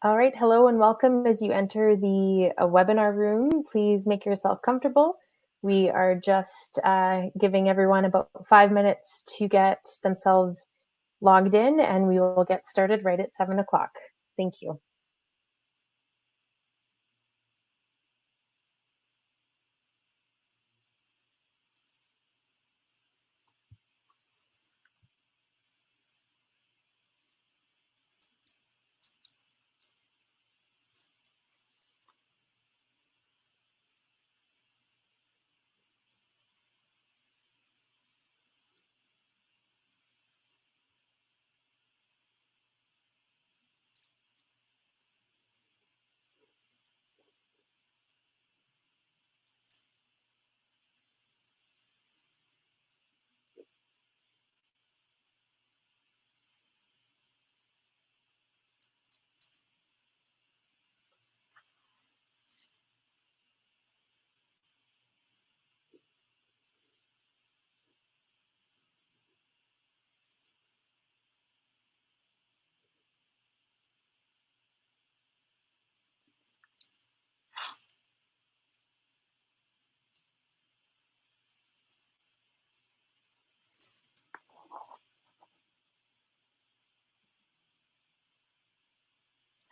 All right, hello and welcome. As you enter the webinar room, please make yourself comfortable. We are just giving everyone about 5 minutes to get themselves logged in, and we will get started right at 7 o'clock. Thank you.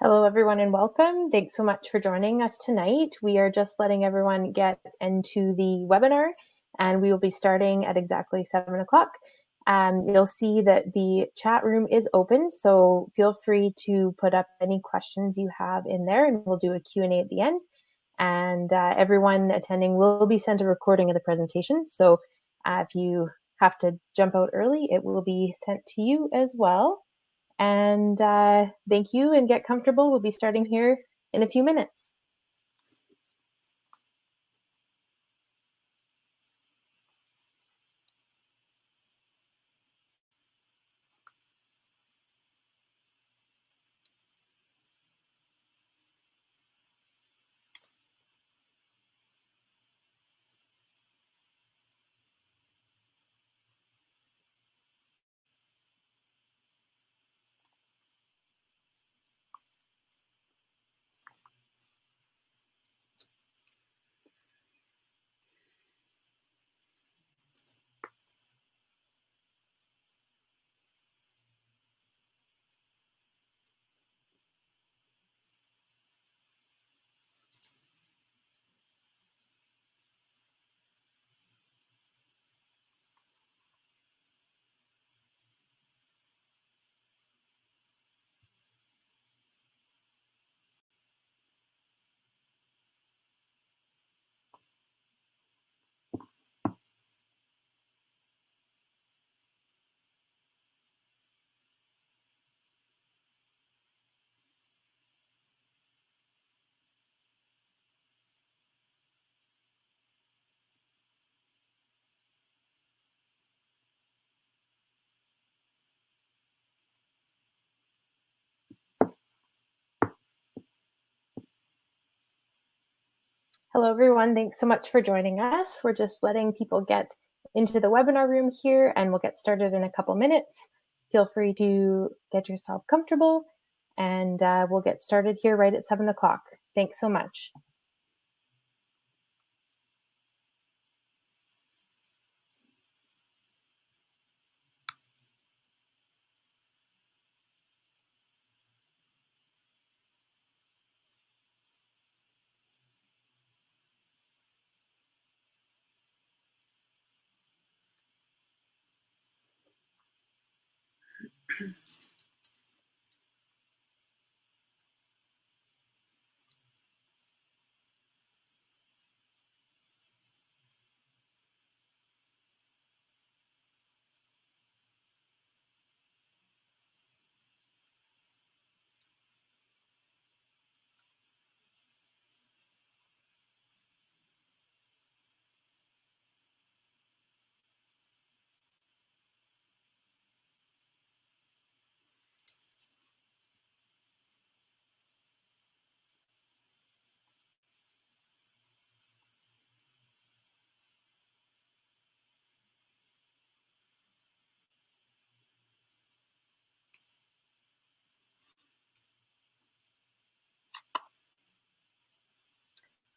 Hello, everyone, and welcome. Thanks so much for joining us tonight. We are just letting everyone get into the webinar, and we will be starting at exactly 7 o'clock. You'll see that the chat room is open, so feel free to put up any questions you have in there, and we'll do a Q&A at the end. And everyone attending will be sent a recording of the presentation, so if you have to jump out early, it will be sent to you as well. And thank you and get comfortable. We'll be starting here in a few minutes. Hello, everyone. Thanks so much for joining us. We're just letting people get into the webinar room here, and we'll get started in a couple minutes. Feel free to get yourself comfortable, and we'll get started here right at 7 o'clock. Thanks so much.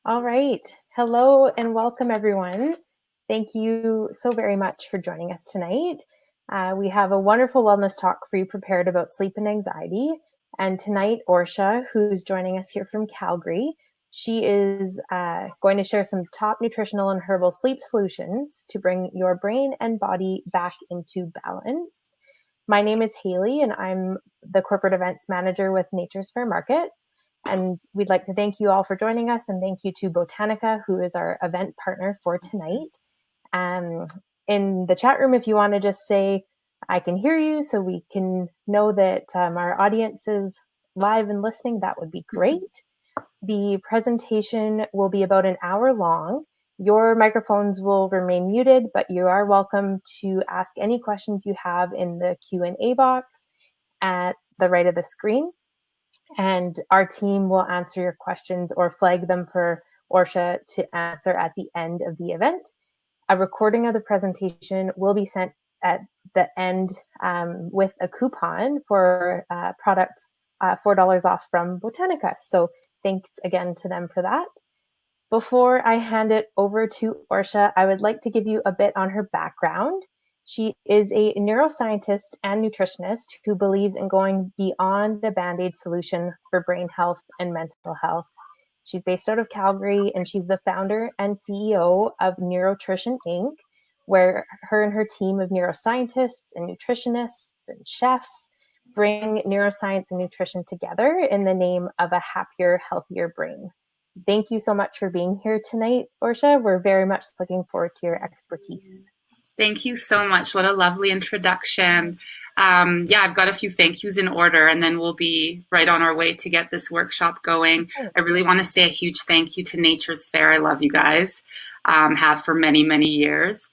All right. Hello and welcome, everyone. Thank you so very much for joining us tonight. We have a wonderful wellness talk for you prepared about sleep and anxiety. And tonight, Orsha, who's joining us here from Calgary, she is going to share some top nutritional and herbal sleep solutions to bring your brain and body back into balance. My name is Haley, and I'm the corporate events manager with Nature's Fair Markets. And we'd like to thank you all for joining us, and thank you to Botanica, who is our event partner for tonight. In the chat room, if you want to just say, I can hear you, so we can know that our audience is live and listening, that would be great. The presentation will be about an hour long. Your microphones will remain muted, but you are welcome to ask any questions you have in the Q&A box at the right of the screen. And our team will answer your questions or flag them for Orsha to answer at the end of the event. A recording of the presentation will be sent at the end with a coupon for products $4 off from Botanica. So thanks again to them for that. Before I hand it over to Orsha, I would like to give you a bit on her background. She is a neuroscientist and nutritionist who believes in going beyond the bandaid solution for brain health and mental health. She's based out of Calgary, and she's the founder and CEO of NeuroTrition Inc, where her and her team of neuroscientists and nutritionists and chefs bring neuroscience and nutrition together in the name of a happier, healthier brain. Thank you so much for being here tonight, Orsha. We're very much looking forward to your expertise. Thank you so much. What a lovely introduction. I've got a few thank yous in order, and then we'll be right on our way to get this workshop going. I really want to say a huge thank you to Nature's Fair. I love you guys, have for many, many years.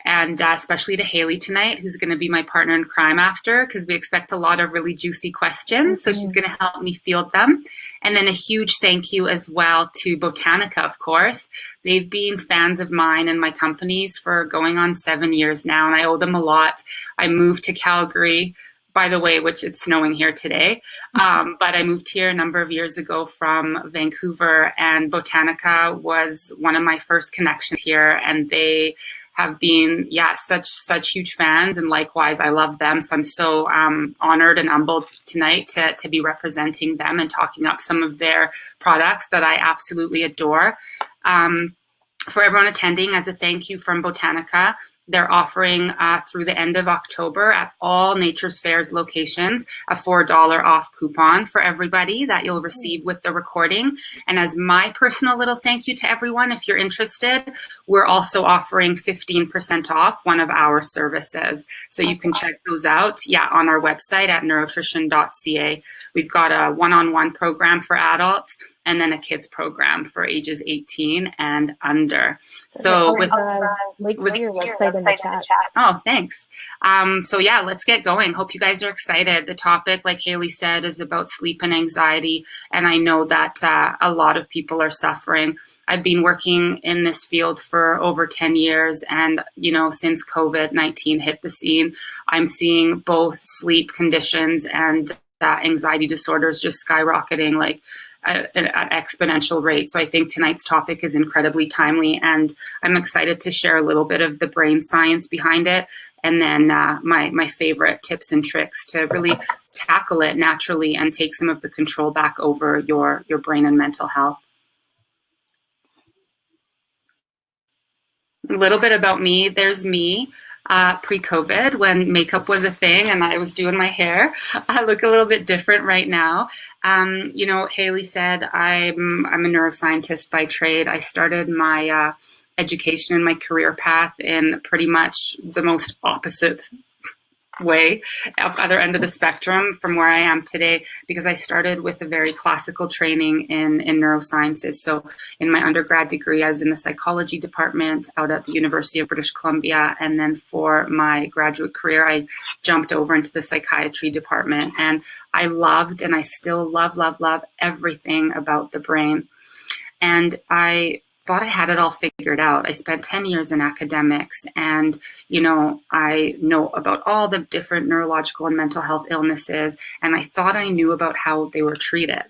And especially to Haley tonight, who's going to be my partner in crime after, because we expect a lot of really juicy questions. So she's going to help me field them. And then a huge thank you as well to Botanica, of course. They've been fans of mine and my company's for going on 7 years now, and I owe them a lot. I moved to Calgary, by the way, which it's snowing here today. But I moved here a number of years ago from Vancouver, and Botanica was one of my first connections here, and they have been, such huge fans, and likewise, I love them. So I'm so honored and humbled tonight to be representing them and talking up some of their products that I absolutely adore. For everyone attending, as a thank you from Botanica, they're offering through the end of October at all Nature's Fair's locations a $4 off coupon for everybody that you'll receive with the recording. And as my personal little thank you to everyone, if you're interested, we're also offering 15% off one of our services. So you can check those out, on our website at neurotrition.ca. We've got a one-on-one program for adults, and then a kids program for ages 18 and under. So with your website in the chat. Oh, thanks. Let's get going. Hope you guys are excited. The topic, like Haley said, is about sleep and anxiety. And I know that a lot of people are suffering. I've been working in this field for over 10 years. And, since COVID-19 hit the scene, I'm seeing both sleep conditions and anxiety disorders just skyrocketing at exponential rate. So I think tonight's topic is incredibly timely, and I'm excited to share a little bit of the brain science behind it, and then my favorite tips and tricks to really tackle it naturally and take some of the control back over your brain and mental health. A little bit about me. There's me. Pre-COVID, when makeup was a thing and I was doing my hair. I look a little bit different right now. Haley said I'm a neuroscientist by trade. I started my education and my career path in pretty much the most opposite way, other end of the spectrum from where I am today, because I started with a very classical training in neurosciences. So in my undergrad degree, I was in the psychology department out at the University of British Columbia. And then for my graduate career, I jumped over into the psychiatry department. And I loved, and I still love everything about the brain. And I thought I had it all figured out. I spent 10 years in academics, and, I know about all the different neurological and mental health illnesses, and I thought I knew about how they were treated.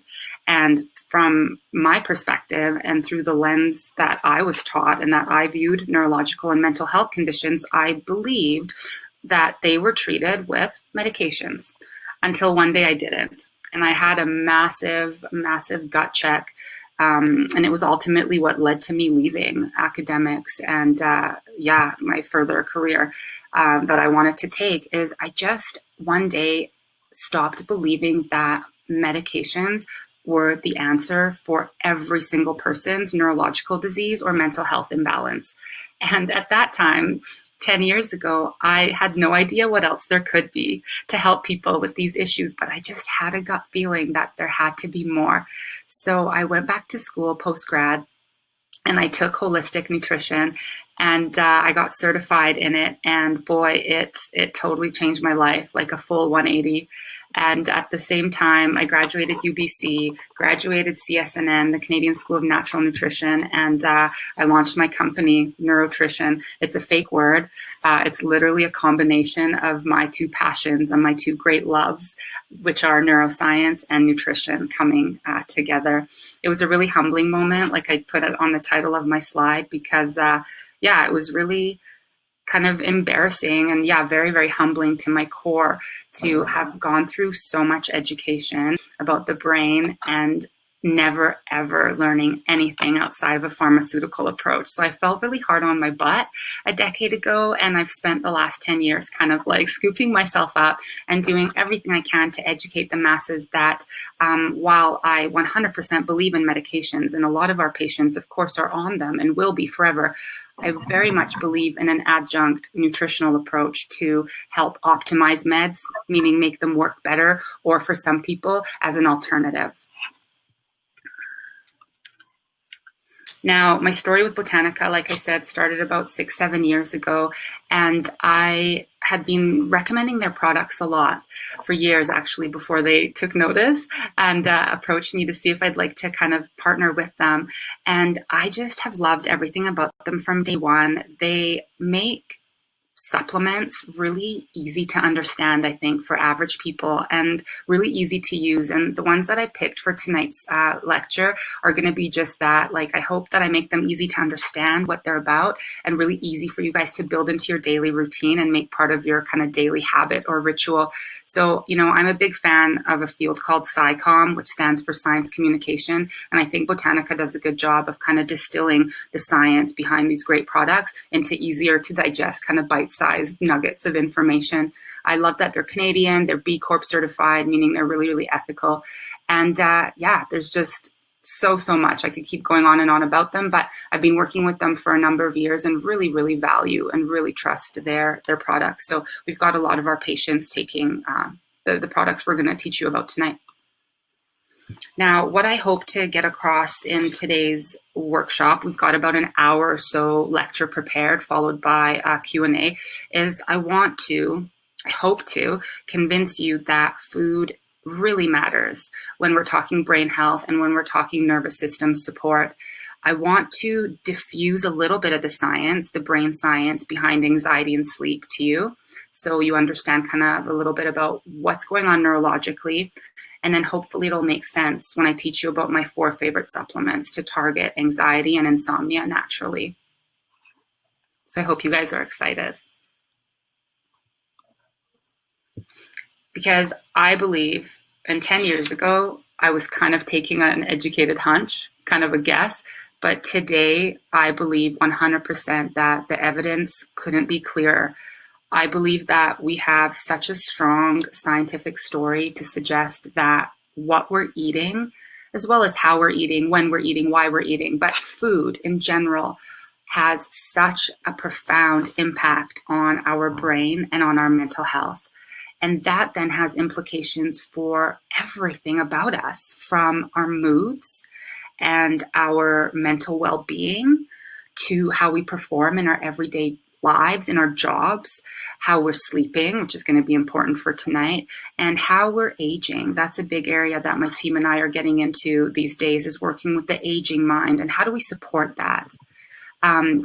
And from my perspective and through the lens that I was taught and that I viewed neurological and mental health conditions, I believed that they were treated with medications until one day I didn't. And I had a massive, massive gut check. And it was ultimately what led to me leaving academics and, my further career that I wanted to take. Is I just one day stopped believing that medications were the answer for every single person's neurological disease or mental health imbalance. And at that time, 10 years ago, I had no idea what else there could be to help people with these issues, but I just had a gut feeling that there had to be more. So I went back to school post-grad and I took holistic nutrition and I got certified in it. And boy, it totally changed my life, like a full 180. And at the same time, I graduated UBC, graduated CSNN, the Canadian School of Natural Nutrition, and I launched my company, NeuroTrition. It's a fake word. It's literally a combination of my two passions and my two great loves, which are neuroscience and nutrition coming together. It was a really humbling moment, like I put it on the title of my slide, because it was really kind of embarrassing and very, very humbling to my core to have gone through so much education about the brain and never, ever learning anything outside of a pharmaceutical approach. So I felt really hard on my butt a decade ago, and I've spent the last 10 years kind of like scooping myself up and doing everything I can to educate the masses that while I 100% believe in medications, and a lot of our patients, of course, are on them and will be forever, I very much believe in an adjunct nutritional approach to help optimize meds, meaning make them work better, or for some people as an alternative. Now, my story with Botanica, like I said, started about 6-7 years ago, and I had been recommending their products a lot for years, actually, before they took notice and approached me to see if I'd like to kind of partner with them. And I just have loved everything about them from day one. They make supplements really easy to understand, I think, for average people, and really easy to use. And the ones that I picked for tonight's lecture are going to be just that. Like, I hope that I make them easy to understand what they're about and really easy for you guys to build into your daily routine and make part of your kind of daily habit or ritual. So, I'm a big fan of a field called SciComm, which stands for Science Communication. And I think Botanica does a good job of kind of distilling the science behind these great products into easier to digest kind of bite-sized nuggets of information. I love that they're Canadian, they're B Corp certified, meaning they're really, really ethical. And there's just so much. I could keep going on and on about them, but I've been working with them for a number of years and really, really value and really trust their products. So we've got a lot of our patients taking the products we're going to teach you about tonight. Now, what I hope to get across in today's workshop, we've got about an hour or so lecture prepared, followed by a Q&A, is I hope to convince you that food really matters when we're talking brain health and when we're talking nervous system support. I want to diffuse a little bit of the science, the brain science behind anxiety and sleep to you, so you understand kind of a little bit about what's going on neurologically. And then hopefully it'll make sense when I teach you about my 4 favorite supplements to target anxiety and insomnia naturally. So I hope you guys are excited. Because I believe, and 10 years ago, I was kind of taking an educated hunch, kind of a guess. But today, I believe 100% that the evidence couldn't be clearer. I believe that we have such a strong scientific story to suggest that what we're eating, as well as how we're eating, when we're eating, why we're eating, but food in general has such a profound impact on our brain and on our mental health. And that then has implications for everything about us, from our moods and our mental well-being to how we perform in our everyday lives, in our jobs, how we're sleeping, which is going to be important for tonight, and how we're aging. That's a big area that my team and I are getting into these days, is working with the aging mind and how do we support that.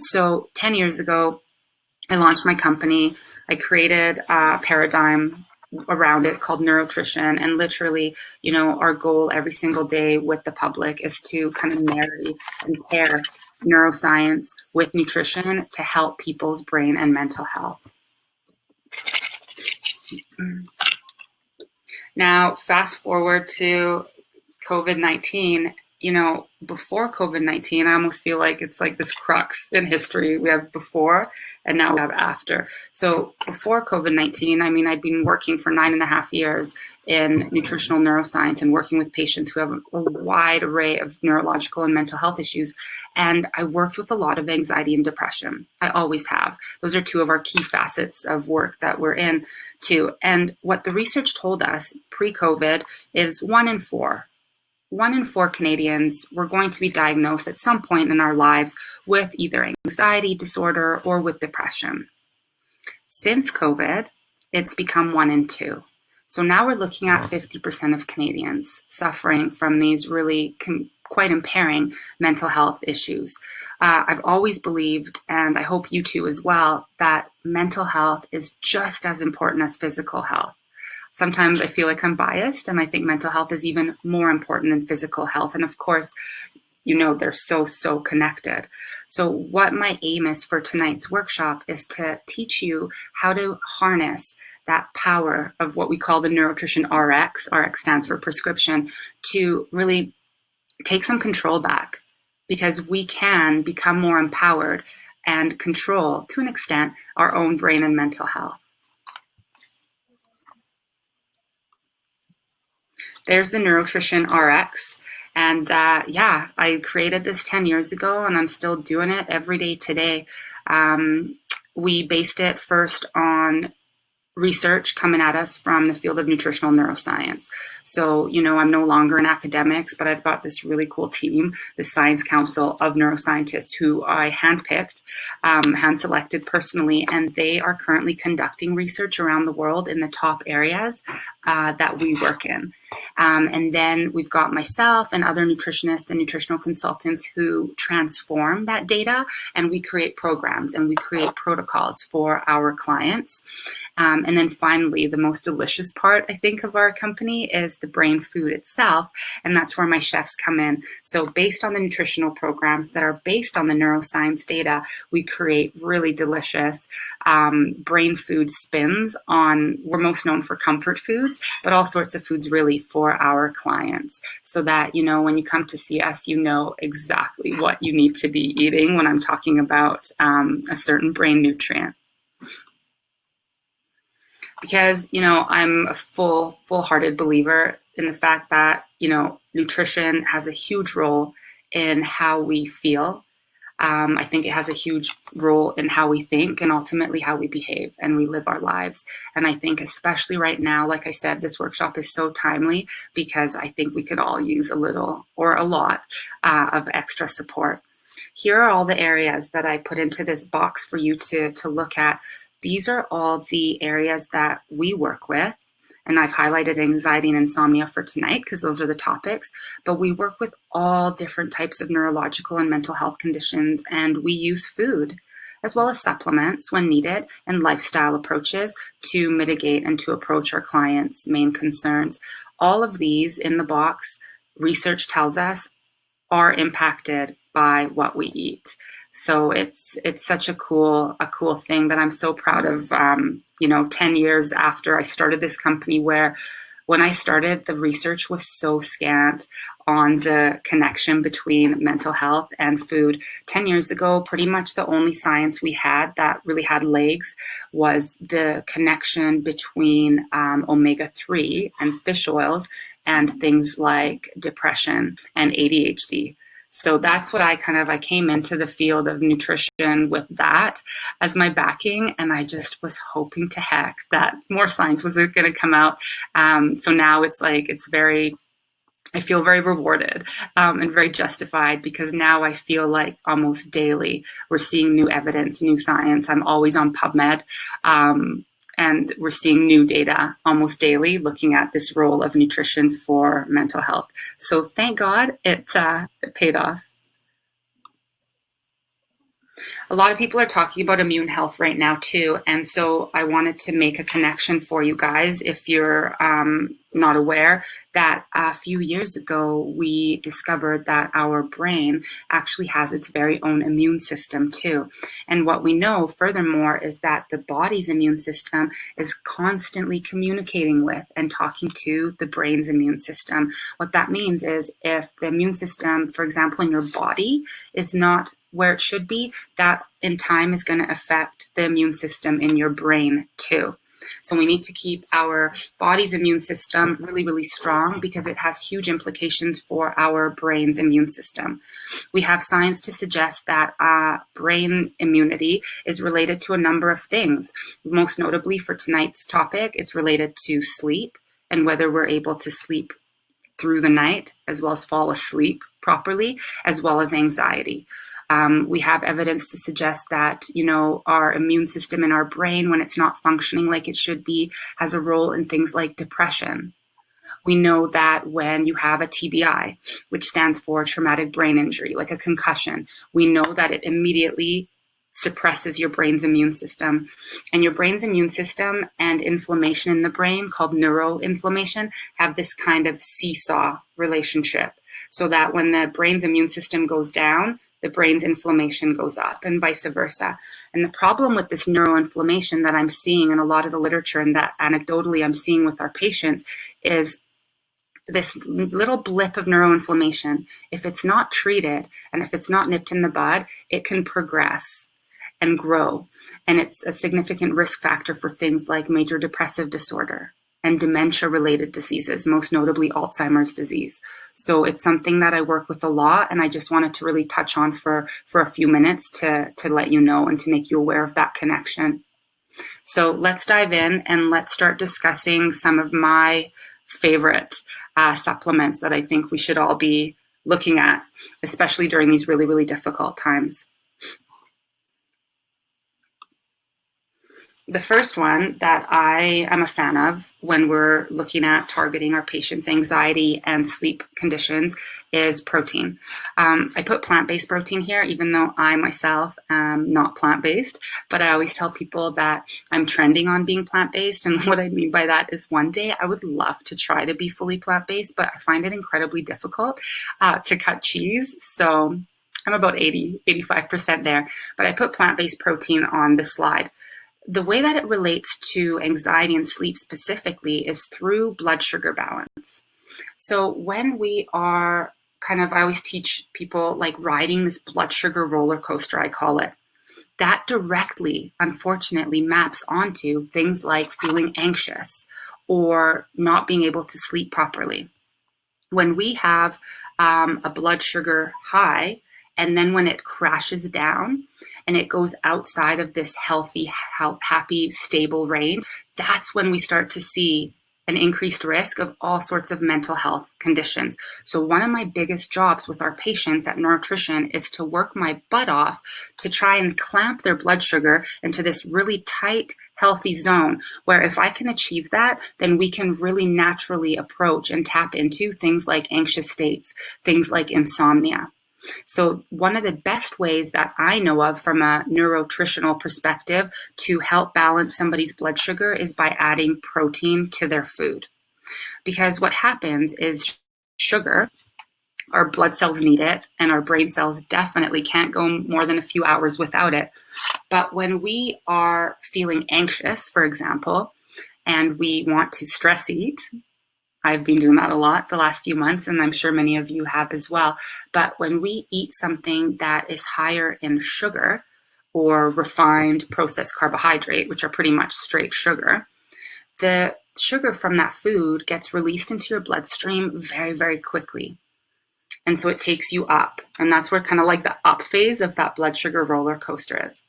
So 10 years ago, I launched my company. I created a paradigm around it called NeuroTrition. And literally, our goal every single day with the public is to kind of marry and pair neuroscience with nutrition to help people's brain and mental health. Now, fast forward to COVID-19. Before COVID-19, I almost feel like it's like this crux in history. We have before and now we have after. So before COVID-19, I'd been working for 9.5 years in nutritional neuroscience and working with patients who have a wide array of neurological and mental health issues. And I worked with a lot of anxiety and depression. I always have. Those are two of our key facets of work that we're in too. And what the research told us pre-COVID is 1 in 4 Canadians were going to be diagnosed at some point in our lives with either anxiety disorder or with depression. Since COVID, it's become 1 in 2. So now we're looking at 50% of Canadians suffering from these really quite impairing mental health issues. I've always believed, and I hope you too as well, that mental health is just as important as physical health. Sometimes I feel like I'm biased, and I think mental health is even more important than physical health. And of course, they're so connected. So what my aim is for tonight's workshop is to teach you how to harness that power of what we call the NeuroTrition RX. RX stands for prescription, to really take some control back, because we can become more empowered and control, to an extent, our own brain and mental health. There's the NeuroTrition RX. And I created this 10 years ago, and I'm still doing it every day today. We based it first on research coming at us from the field of nutritional neuroscience. So, I'm no longer in academics, but I've got this really cool team, the Science Council of Neuroscientists, who I handpicked, hand-selected personally, and they are currently conducting research around the world in the top areas that we work in. And then we've got myself and other nutritionists and nutritional consultants who transform that data, and we create programs and we create protocols for our clients. And then finally, the most delicious part, I think, of our company is the brain food itself. And that's where my chefs come in. So based on the nutritional programs that are based on the neuroscience data, we create really delicious brain food spins on, we're most known for comfort foods, but all sorts of foods really for our clients, so that, when you come to see us, you know exactly what you need to be eating when I'm talking about a certain brain nutrient. Because, I'm a full-hearted believer in the fact that, nutrition has a huge role in how we feel. I think it has a huge role in how we think and ultimately how we behave and we live our lives. And I think especially right now, like I said, this workshop is so timely because I think we could all use a little or a lot of extra support. Here are all the areas that I put into this box for you to look at. These are all the areas that we work with. And I've highlighted anxiety and insomnia for tonight because those are the topics. But we work with all different types of neurological and mental health conditions, and we use food as well as supplements when needed and lifestyle approaches to mitigate and to approach our clients' main concerns. All of these in the box, research tells us, are impacted by what we eat. So it's such a cool thing that I'm so proud of, 10 years after I started this company, where when I started, the research was so scant on the connection between mental health and food. 10 years ago, pretty much the only science we had that really had legs was the connection between omega-3 and fish oils and things like depression and ADHD. So that's what I came into the field of nutrition with that as my backing. And I just was hoping to heck that more science was going to come out. So now I feel very rewarded and very justified, because now I feel like almost daily we're seeing new evidence, new science. I'm always on PubMed. And we're seeing new data almost daily looking at this role of nutrition for mental health. So thank God it paid off. A lot of people are talking about immune health right now too, and so I wanted to make a connection for you guys if you're not aware that a few years ago we discovered that our brain actually has its very own immune system too. And what we know furthermore is that the body's immune system is constantly communicating with and talking to the brain's immune system. What that means is if the immune system, for example, in your body is not where it should be, that in time is going to affect the immune system in your brain too. So we need to keep our body's immune system really, really strong because it has huge implications for our brain's immune system. We have science to suggest that brain immunity is related to a number of things. Most notably for tonight's topic, it's related to sleep and whether we're able to sleep through the night as well as fall asleep properly, as well as anxiety. We have evidence to suggest that, our immune system in our brain, when it's not functioning like it should be, has a role in things like depression. We know that when you have a TBI, which stands for traumatic brain injury, like a concussion, we know that it immediately suppresses your brain's immune system. And your brain's immune system and inflammation in the brain, called neuroinflammation, have this kind of seesaw relationship, so that when the brain's immune system goes down, the brain's inflammation goes up and vice versa. And the problem with this neuroinflammation that I'm seeing in a lot of the literature and that anecdotally I'm seeing with our patients is this little blip of neuroinflammation. If it's not treated and if it's not nipped in the bud, it can progress and grow. And it's a significant risk factor for things like major depressive disorder and dementia-related diseases, most notably Alzheimer's disease. So it's something that I work with a lot, and I just wanted to really touch on for a few minutes to let you know and to make you aware of that connection. So let's dive in and let's start discussing some of my favorite supplements that I think we should all be looking at, especially during these really, really difficult times. The first one that I am a fan of when we're looking at targeting our patients' anxiety and sleep conditions is protein. I put plant-based protein here, even though I myself am not plant-based, but I always tell people that I'm trending on being plant-based. And what I mean by that is one day I would love to try to be fully plant-based, but I find it incredibly difficult to cut cheese. So I'm about 85% there, but I put plant-based protein on the slide. The way that it relates to anxiety and sleep specifically is through blood sugar balance. So when we are I always teach people like riding this blood sugar roller coaster, I call it, that directly, unfortunately, maps onto things like feeling anxious or not being able to sleep properly. When we have a blood sugar high, and then when it crashes down and it goes outside of this healthy, happy, stable range, that's when we start to see an increased risk of all sorts of mental health conditions. So one of my biggest jobs with our patients at NeuroTrition is to work my butt off to try and clamp their blood sugar into this really tight, healthy zone where if I can achieve that, then we can really naturally approach and tap into things like anxious states, things like insomnia. So one of the best ways that I know of from a neuronutritional perspective to help balance somebody's blood sugar is by adding protein to their food. Because what happens is sugar, our blood cells need it, and our brain cells definitely can't go more than a few hours without it. But when we are feeling anxious, for example, and we want to stress eat, I've been doing that a lot the last few months, and I'm sure many of you have as well. But when we eat something that is higher in sugar or refined processed carbohydrate, which are pretty much straight sugar, the sugar from that food gets released into your bloodstream very, very quickly. And so it takes you up. And that's where kind of like the up phase of that blood sugar roller coaster is.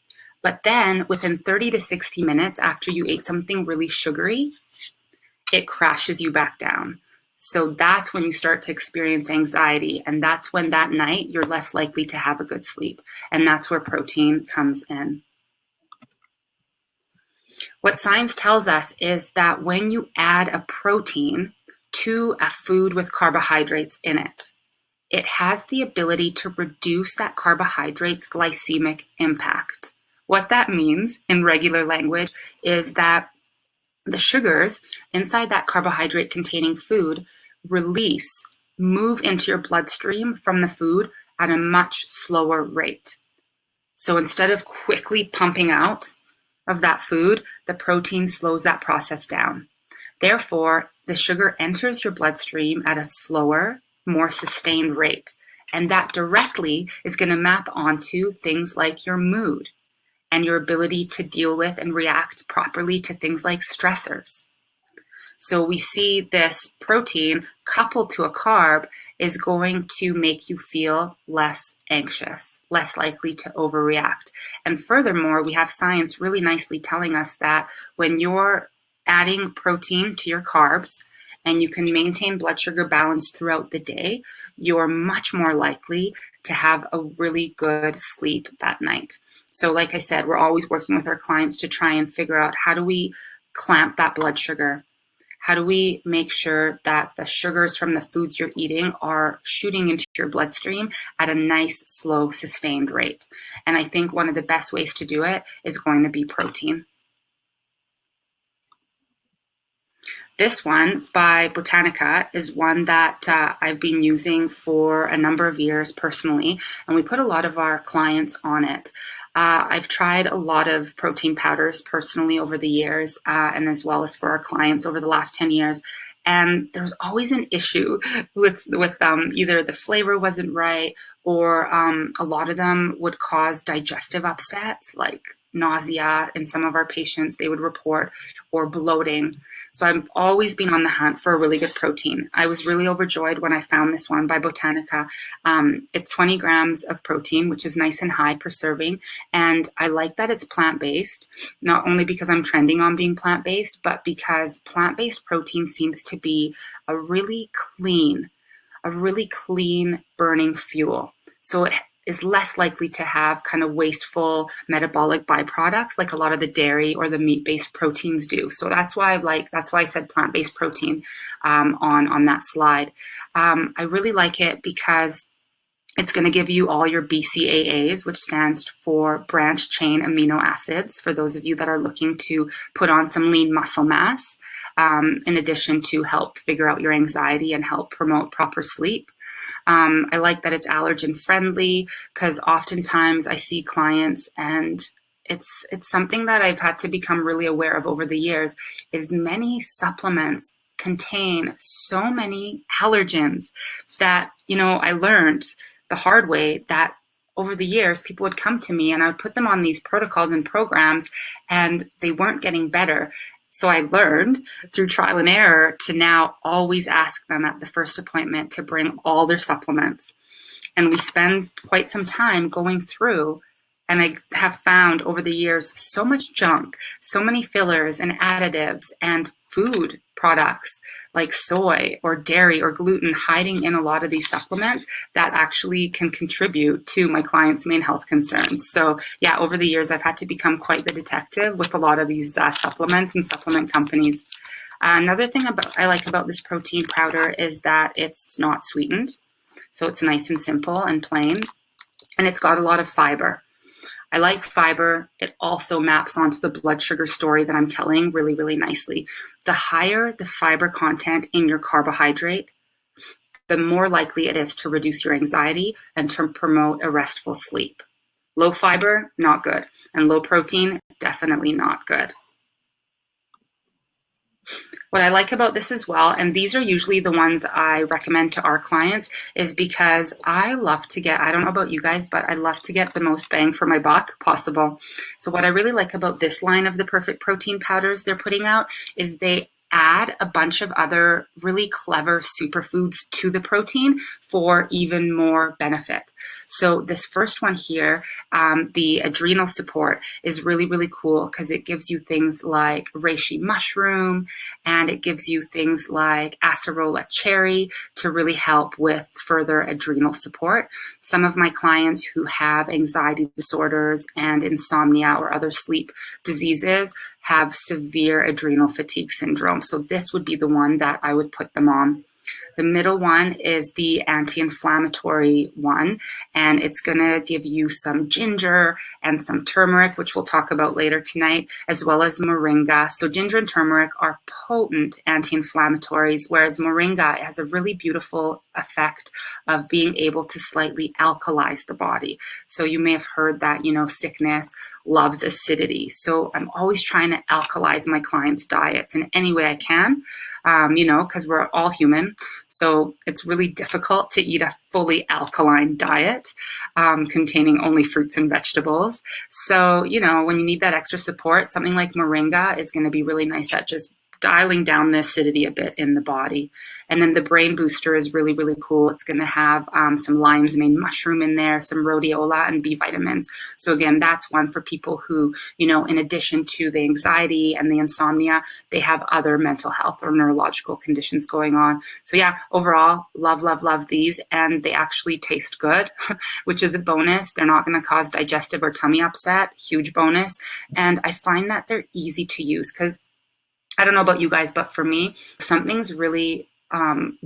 But then within 30 to 60 minutes after you ate something really sugary, it crashes you back down. So that's when you start to experience anxiety. And that's when that night you're less likely to have a good sleep. And that's where protein comes in. What science tells us is that when you add a protein to a food with carbohydrates in it, it has the ability to reduce that carbohydrate's glycemic impact. What that means in regular language is that the sugars inside that carbohydrate containing food move into your bloodstream from the food at a much slower rate. So instead of quickly pumping out of that food, the protein slows that process down. Therefore, the sugar enters your bloodstream at a slower, more sustained rate. And that directly is going to map onto things like your mood and your ability to deal with and react properly to things like stressors. So we see this protein coupled to a carb is going to make you feel less anxious, less likely to overreact. And furthermore, we have science really nicely telling us that when you're adding protein to your carbs and you can maintain blood sugar balance throughout the day, you're much more likely to have a really good sleep that night. So like I said, we're always working with our clients to try and figure out, how do we clamp that blood sugar? How do we make sure that the sugars from the foods you're eating are shooting into your bloodstream at a nice, slow, sustained rate? And I think one of the best ways to do it is going to be protein. This one by Botanica is one that I've been using for a number of years personally, and we put a lot of our clients on it. I've tried a lot of protein powders personally over the years, and as well as for our clients over the last 10 years. And there's always an issue with either the flavor wasn't right, or a lot of them would cause digestive upsets, like nausea in some of our patients they would report, or bloating. So I've always been on the hunt for a really good protein. I was really overjoyed when I found this one by Botanica. It's 20 grams of protein, which is nice and high per serving. And I like that it's plant-based, not only because I'm trending on being plant-based, but because plant-based protein seems to be a really clean burning fuel. So it is less likely to have kind of wasteful metabolic byproducts like a lot of the dairy or the meat-based proteins do. So that's why I said plant-based protein on that slide. I really like it because it's going to give you all your BCAAs, which stands for branched chain amino acids, for those of you that are looking to put on some lean muscle mass, in addition to help figure out your anxiety and help promote proper sleep. I like that it's allergen friendly, because oftentimes I see clients, and it's something that I've had to become really aware of over the years, is many supplements contain so many allergens that, I learned the hard way that over the years, people would come to me and I would put them on these protocols and programs, and they weren't getting better. So I learned through trial and error to now always ask them at the first appointment to bring all their supplements. And we spend quite some time going through, and I have found over the years so much junk, so many fillers and additives and food products like soy or dairy or gluten hiding in a lot of these supplements that actually can contribute to my clients' main health concerns. So yeah, over the years, I've had to become quite the detective with a lot of these supplements and supplement companies. Another thing I like about this protein powder is that it's not sweetened. So it's nice and simple and plain, and it's got a lot of fiber. I like fiber. It also maps onto the blood sugar story that I'm telling really, really nicely. The higher the fiber content in your carbohydrate, the more likely it is to reduce your anxiety and to promote a restful sleep. Low fiber, not good. And low protein, definitely not good. What I like about this as well, and these are usually the ones I recommend to our clients, is because I love to get, I don't know about you guys, but I love to get the most bang for my buck possible. So what I really like about this line of the Perfect Protein powders they're putting out is they add a bunch of other really clever superfoods to the protein for even more benefit. So this first one here, the adrenal support, is really, really cool because it gives you things like reishi mushroom, and it gives you things like acerola cherry to really help with further adrenal support. Some of my clients who have anxiety disorders and insomnia or other sleep diseases have severe adrenal fatigue syndrome. So this would be the one that I would put them on. The middle one is the anti-inflammatory one, and it's going to give you some ginger and some turmeric, which we'll talk about later tonight, as well as moringa. So ginger and turmeric are potent anti-inflammatories, whereas moringa has a really beautiful effect of being able to slightly alkalize the body. So you may have heard that, sickness loves acidity. So I'm always trying to alkalize my clients' diets in any way I can, because we're all human. So it's really difficult to eat a fully alkaline diet containing only fruits and vegetables. So, when you need that extra support, something like moringa is going to be really nice at just dialing down the acidity a bit in the body. And then the brain booster is really, really cool. It's going to have some lion's mane mushroom in there, some rhodiola and B vitamins. So again, that's one for people who, in addition to the anxiety and the insomnia, they have other mental health or neurological conditions going on. So yeah, overall, love, love, love these. And they actually taste good, which is a bonus. They're not going to cause digestive or tummy upset, huge bonus. And I find that they're easy to use because I don't know about you guys, but for me, if something's really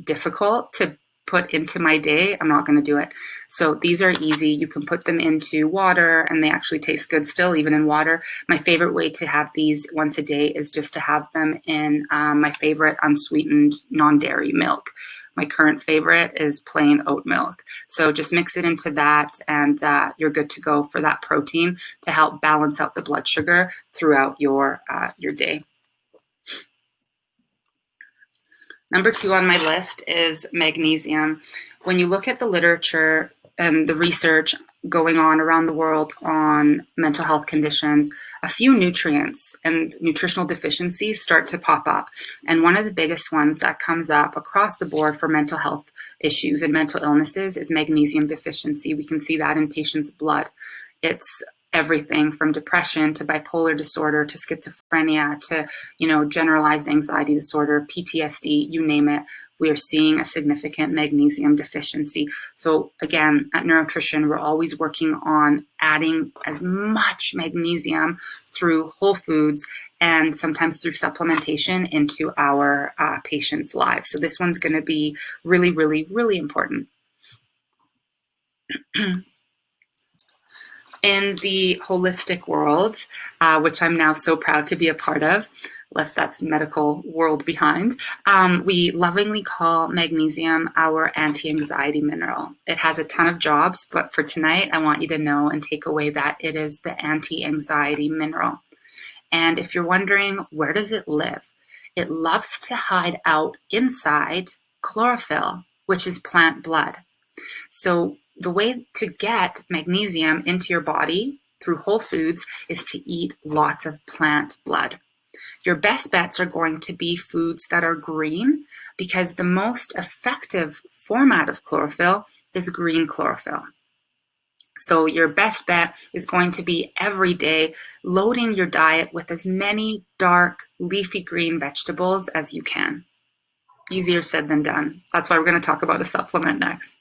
difficult to put into my day, I'm not going to do it. So these are easy. You can put them into water and they actually taste good still, even in water. My favorite way to have these once a day is just to have them in my favorite unsweetened non-dairy milk. My current favorite is plain oat milk. So just mix it into that and you're good to go for that protein to help balance out the blood sugar throughout your day. Number 2 on my list is magnesium. When you look at the literature and the research going on around the world on mental health conditions, a few nutrients and nutritional deficiencies start to pop up. And one of the biggest ones that comes up across the board for mental health issues and mental illnesses is magnesium deficiency. We can see that in patients' blood. It's everything from depression to bipolar disorder to schizophrenia to, generalized anxiety disorder, PTSD, you name it. We are seeing a significant magnesium deficiency. So again, at NeuroTrition, we're always working on adding as much magnesium through whole foods and sometimes through supplementation into our patients' lives. So this one's going to be really, really, really important. In the holistic world, which I'm now so proud to be a part of, left that medical world behind, we lovingly call magnesium our anti-anxiety mineral. It has a ton of jobs, but for tonight, I want you to know and take away that it is the anti-anxiety mineral. And if you're wondering, where does it live? It loves to hide out inside chlorophyll, which is plant blood. So the way to get magnesium into your body through whole foods is to eat lots of plant blood. Your best bets are going to be foods that are green because the most effective format of chlorophyll is green chlorophyll. So your best bet is going to be every day loading your diet with as many dark, leafy green vegetables as you can. Easier said than done. That's why we're going to talk about a supplement next.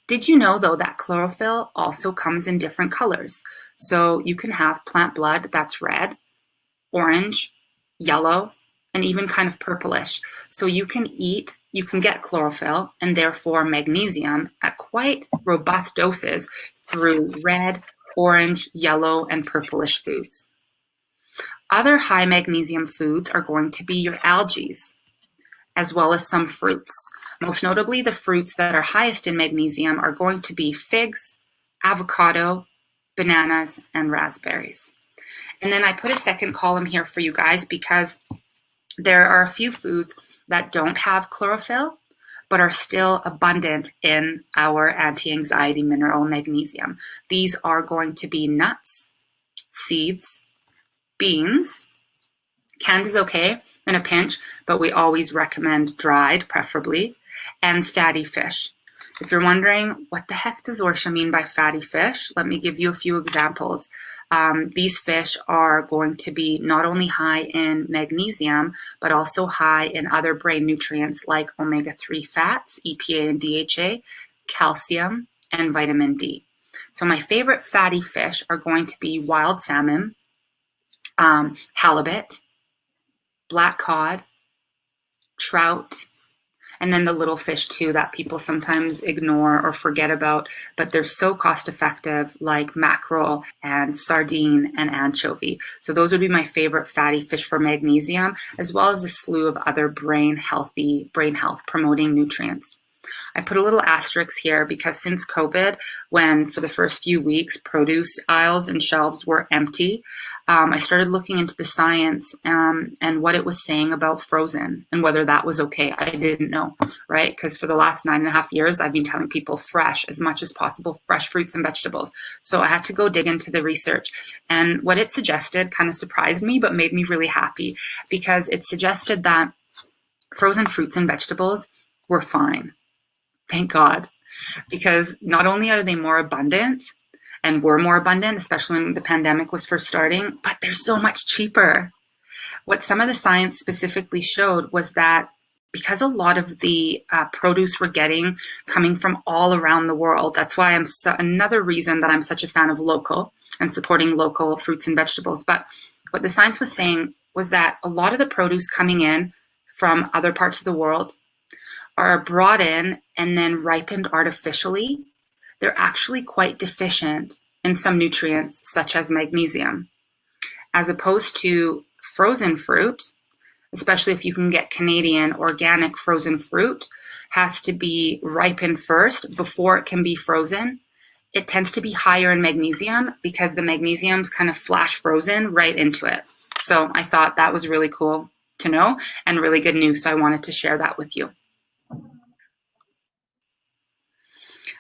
Did you know, though, that chlorophyll also comes in different colors? So you can have plant blood that's red, orange, yellow, and even kind of purplish. So you can get chlorophyll and therefore magnesium at quite robust doses through red, orange, yellow, and purplish foods. Other high magnesium foods are going to be your algae, as well as some fruits. Most notably, the fruits that are highest in magnesium are going to be figs, avocado, bananas, and raspberries. And then I put a second column here for you guys because there are a few foods that don't have chlorophyll, but are still abundant in our anti-anxiety mineral magnesium. These are going to be nuts, seeds, beans. Canned is okay in a pinch, but we always recommend dried, preferably, and fatty fish. If you're wondering, what the heck does Orsha mean by fatty fish? Let me give you a few examples. These fish are going to be not only high in magnesium, but also high in other brain nutrients like omega-3 fats, EPA and DHA, calcium, and vitamin D. So my favorite fatty fish are going to be wild salmon, halibut, black cod, trout, And then the little fish too that people sometimes ignore or forget about, but they're so cost effective, like mackerel and sardine and anchovy. So those would be my favorite fatty fish for magnesium, as well as a slew of other brain health promoting nutrients. I put a little asterisk here because since COVID, when for the first few weeks produce aisles and shelves were empty, I started looking into the science and what it was saying about frozen and whether that was okay. I didn't know, right? Because for the last 9.5 years, I've been telling people fresh as much as possible, fresh fruits and vegetables. So I had to go dig into the research. And what it suggested kind of surprised me, but made me really happy because it suggested that frozen fruits and vegetables were fine. Thank God, because not only are they more abundant and were more abundant, especially when the pandemic was first starting, but they're so much cheaper. What some of the science specifically showed was that because a lot of the produce we're getting coming from all around the world, that's why another reason that I'm such a fan of local and supporting local fruits and vegetables. But what the science was saying was that a lot of the produce coming in from other parts of the world are brought in and then ripened artificially. They're actually quite deficient in some nutrients, such as magnesium, as opposed to frozen fruit, especially if you can get Canadian organic frozen fruit, has to be ripened first before it can be frozen. It tends to be higher in magnesium because the magnesium's kind of flash frozen right into it. So I thought that was really cool to know and really good news. So I wanted to share that with you.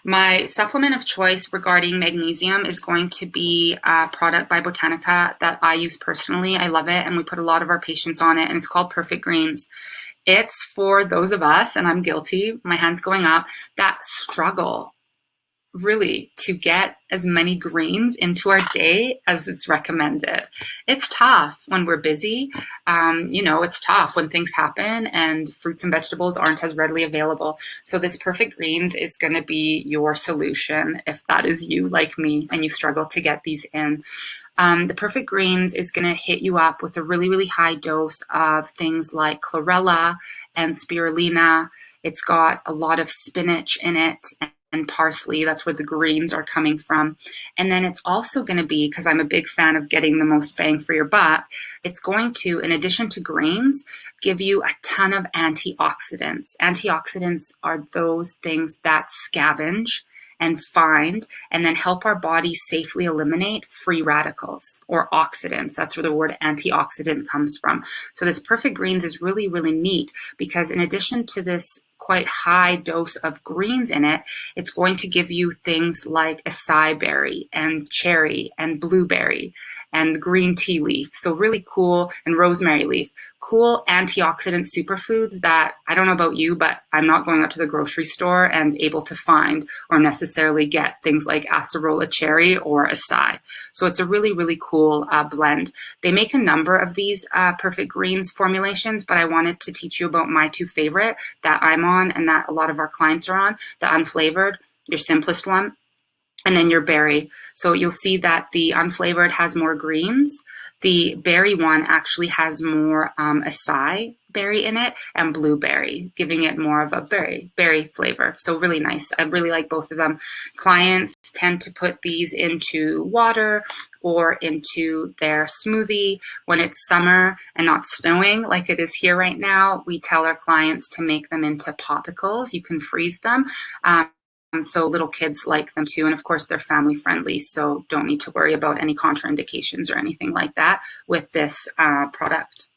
My supplement of choice regarding magnesium is going to be a product by Botanica that I use personally. I love it, and we put a lot of our patients on it, and it's called Perfect Greens. It's for those of us, and I'm guilty, my hand's going up, that struggle really to get as many greens into our day as it's recommended. It's tough when we're busy. It's tough when things happen and fruits and vegetables aren't as readily available. So this Perfect Greens is going to be your solution if that is you like me and you struggle to get these in. The Perfect Greens is going to hit you up with a really, really high dose of things like chlorella and spirulina. It's got a lot of spinach in it and parsley. That's where the greens are coming from. And then it's also going to be, because I'm a big fan of getting the most bang for your buck, it's going to, in addition to greens, give you a ton of antioxidants. Antioxidants are those things that scavenge and find and then help our body safely eliminate free radicals or oxidants. That's where the word antioxidant comes from. So this Perfect Greens is really, really neat because in addition to this quite high dose of greens in it, it's going to give you things like acai berry and cherry and blueberry and green tea leaf. So really cool, and rosemary leaf. Cool antioxidant superfoods that I don't know about you, but I'm not going out to the grocery store and able to find or necessarily get things like acerola cherry or acai. So it's a really, really cool blend. They make a number of these Perfect Greens formulations, but I wanted to teach you about my two favorite that I'm on and that a lot of our clients are on, the unflavored, your simplest one, and then your berry. So you'll see that the unflavored has more greens. The berry one actually has more acai berry in it and blueberry, giving it more of a berry flavor. So really nice. I really like both of them. Clients tend to put these into water or into their smoothie. When it's summer and not snowing like it is here right now, we tell our clients to make them into popsicles. You can freeze them. So little kids like them too. And of course, they're family friendly. So don't need to worry about any contraindications or anything like that with this product.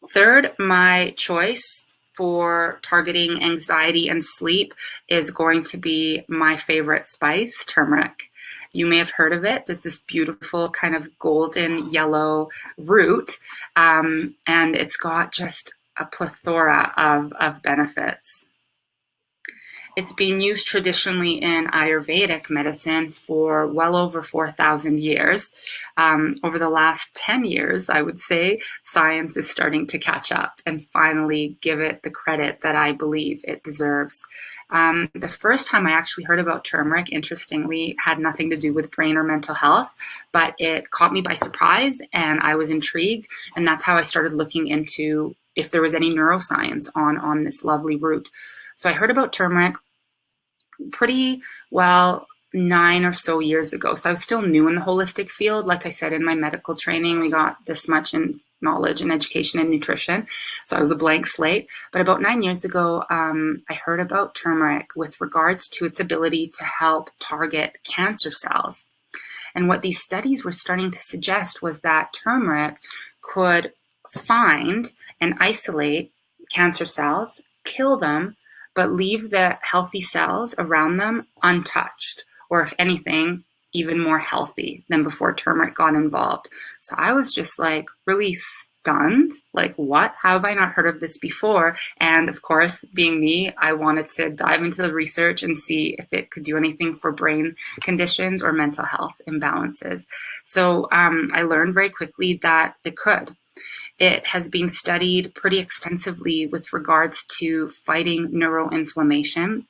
Third, my choice for targeting anxiety and sleep is going to be my favorite spice, turmeric. You may have heard of it. There's this beautiful kind of golden yellow root, and it's got just a plethora of benefits. It's been used traditionally in Ayurvedic medicine for well over 4,000 years. Over the last 10 years, I would say, science is starting to catch up and finally give it the credit that I believe it deserves. The first time I actually heard about turmeric, interestingly, had nothing to do with brain or mental health, but it caught me by surprise and I was intrigued. And that's how I started looking into if there was any neuroscience on this lovely root. So I heard about turmeric pretty well 9 or so years ago. So I was still new in the holistic field. Like I said, in my medical training, we got this much in knowledge and education and nutrition. So I was a blank slate. But about 9 years ago, I heard about turmeric with regards to its ability to help target cancer cells. And what these studies were starting to suggest was that turmeric could find and isolate cancer cells, kill them, but leave the healthy cells around them untouched, or if anything, even more healthy than before turmeric got involved. So I was just like really stunned, like, what? How have I not heard of this before? And of course, being me, I wanted to dive into the research and see if it could do anything for brain conditions or mental health imbalances. So I learned very quickly that it could. It has been studied pretty extensively with regards to fighting neuroinflammation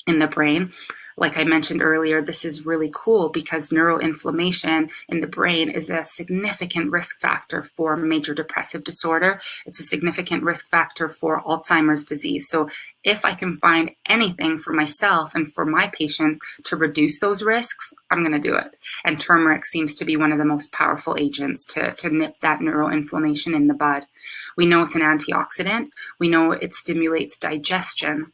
in the brain. Like I mentioned earlier, this is really cool because neuroinflammation in the brain is a significant risk factor for major depressive disorder. It's a significant risk factor for Alzheimer's disease. So if I can find anything for myself and for my patients to reduce those risks, I'm going to do it. And turmeric seems to be one of the most powerful agents to nip that neuroinflammation in the bud. We know it's an antioxidant. We know it stimulates digestion.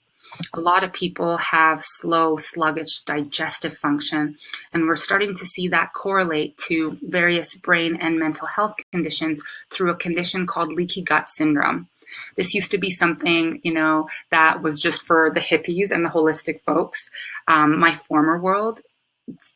A lot of people have slow, sluggish digestive function, and we're starting to see that correlate to various brain and mental health conditions through a condition called leaky gut syndrome. This used to be something, that was just for the hippies and the holistic folks. My former world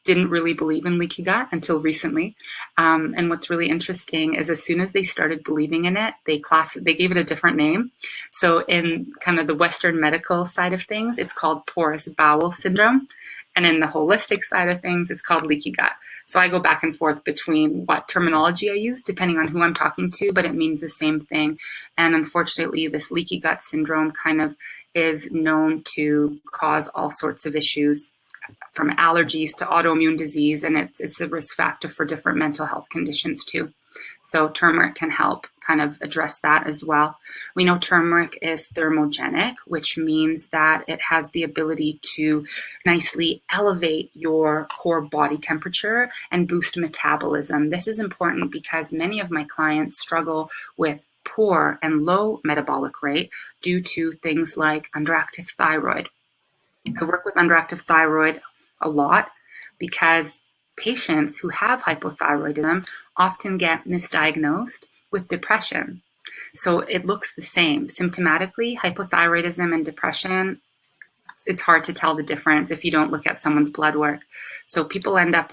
didn't really believe in leaky gut until recently. And what's really interesting is as soon as they started believing in it, they gave it a different name. So in kind of the Western medical side of things, it's called porous bowel syndrome. And in the holistic side of things, it's called leaky gut. So I go back and forth between what terminology I use, depending on who I'm talking to, but it means the same thing. And unfortunately, this leaky gut syndrome kind of is known to cause all sorts of issues, from allergies to autoimmune disease, and it's a risk factor for different mental health conditions too. So turmeric can help kind of address that as well. We know turmeric is thermogenic, which means that it has the ability to nicely elevate your core body temperature and boost metabolism. This is important because many of my clients struggle with poor and low metabolic rate due to things like underactive thyroid. I work with underactive thyroid a lot because patients who have hypothyroidism often get misdiagnosed with depression. So it looks the same. Symptomatically, hypothyroidism and depression, it's hard to tell the difference if you don't look at someone's blood work. So people end up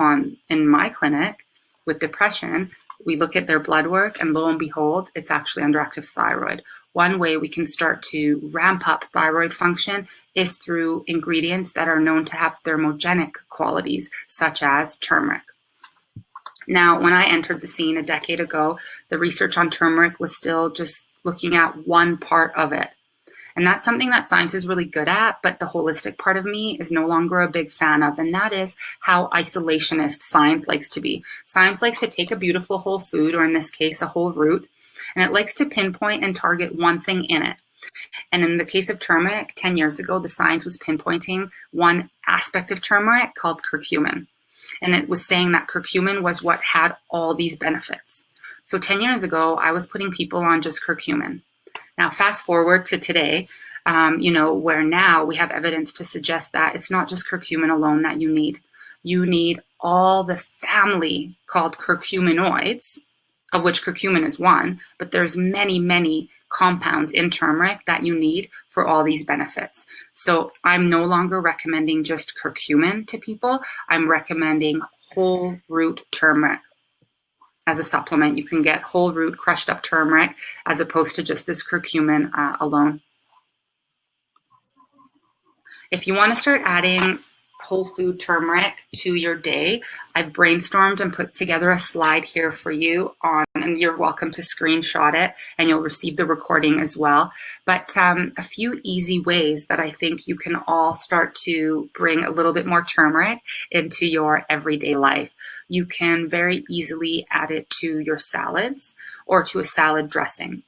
in my clinic with depression. We look at their blood work and lo and behold, it's actually underactive thyroid. One way we can start to ramp up thyroid function is through ingredients that are known to have thermogenic qualities, such as turmeric. Now, when I entered the scene a decade ago, the research on turmeric was still just looking at one part of it. And that's something that science is really good at, but the holistic part of me is no longer a big fan of, and that is how isolationist science likes to be. Science likes to take a beautiful whole food, or in this case, a whole root, and it likes to pinpoint and target one thing in it. And in the case of turmeric, 10 years ago, the science was pinpointing one aspect of turmeric called curcumin. And it was saying that curcumin was what had all these benefits. So 10 years ago, I was putting people on just curcumin. Now, fast forward to today, where now we have evidence to suggest that it's not just curcumin alone that you need. You need all the family called curcuminoids, of which curcumin is one, but there's many, many compounds in turmeric that you need for all these benefits. So I'm no longer recommending just curcumin to people. I'm recommending whole root turmeric. As a supplement, you can get whole root crushed up turmeric as opposed to just this curcumin alone. If you want to start adding whole food turmeric to your day, I've brainstormed and put together a slide here for you and you're welcome to screenshot it and you'll receive the recording as well. But a few easy ways that I think you can all start to bring a little bit more turmeric into your everyday life. You can very easily add it to your salads or to a salad dressing.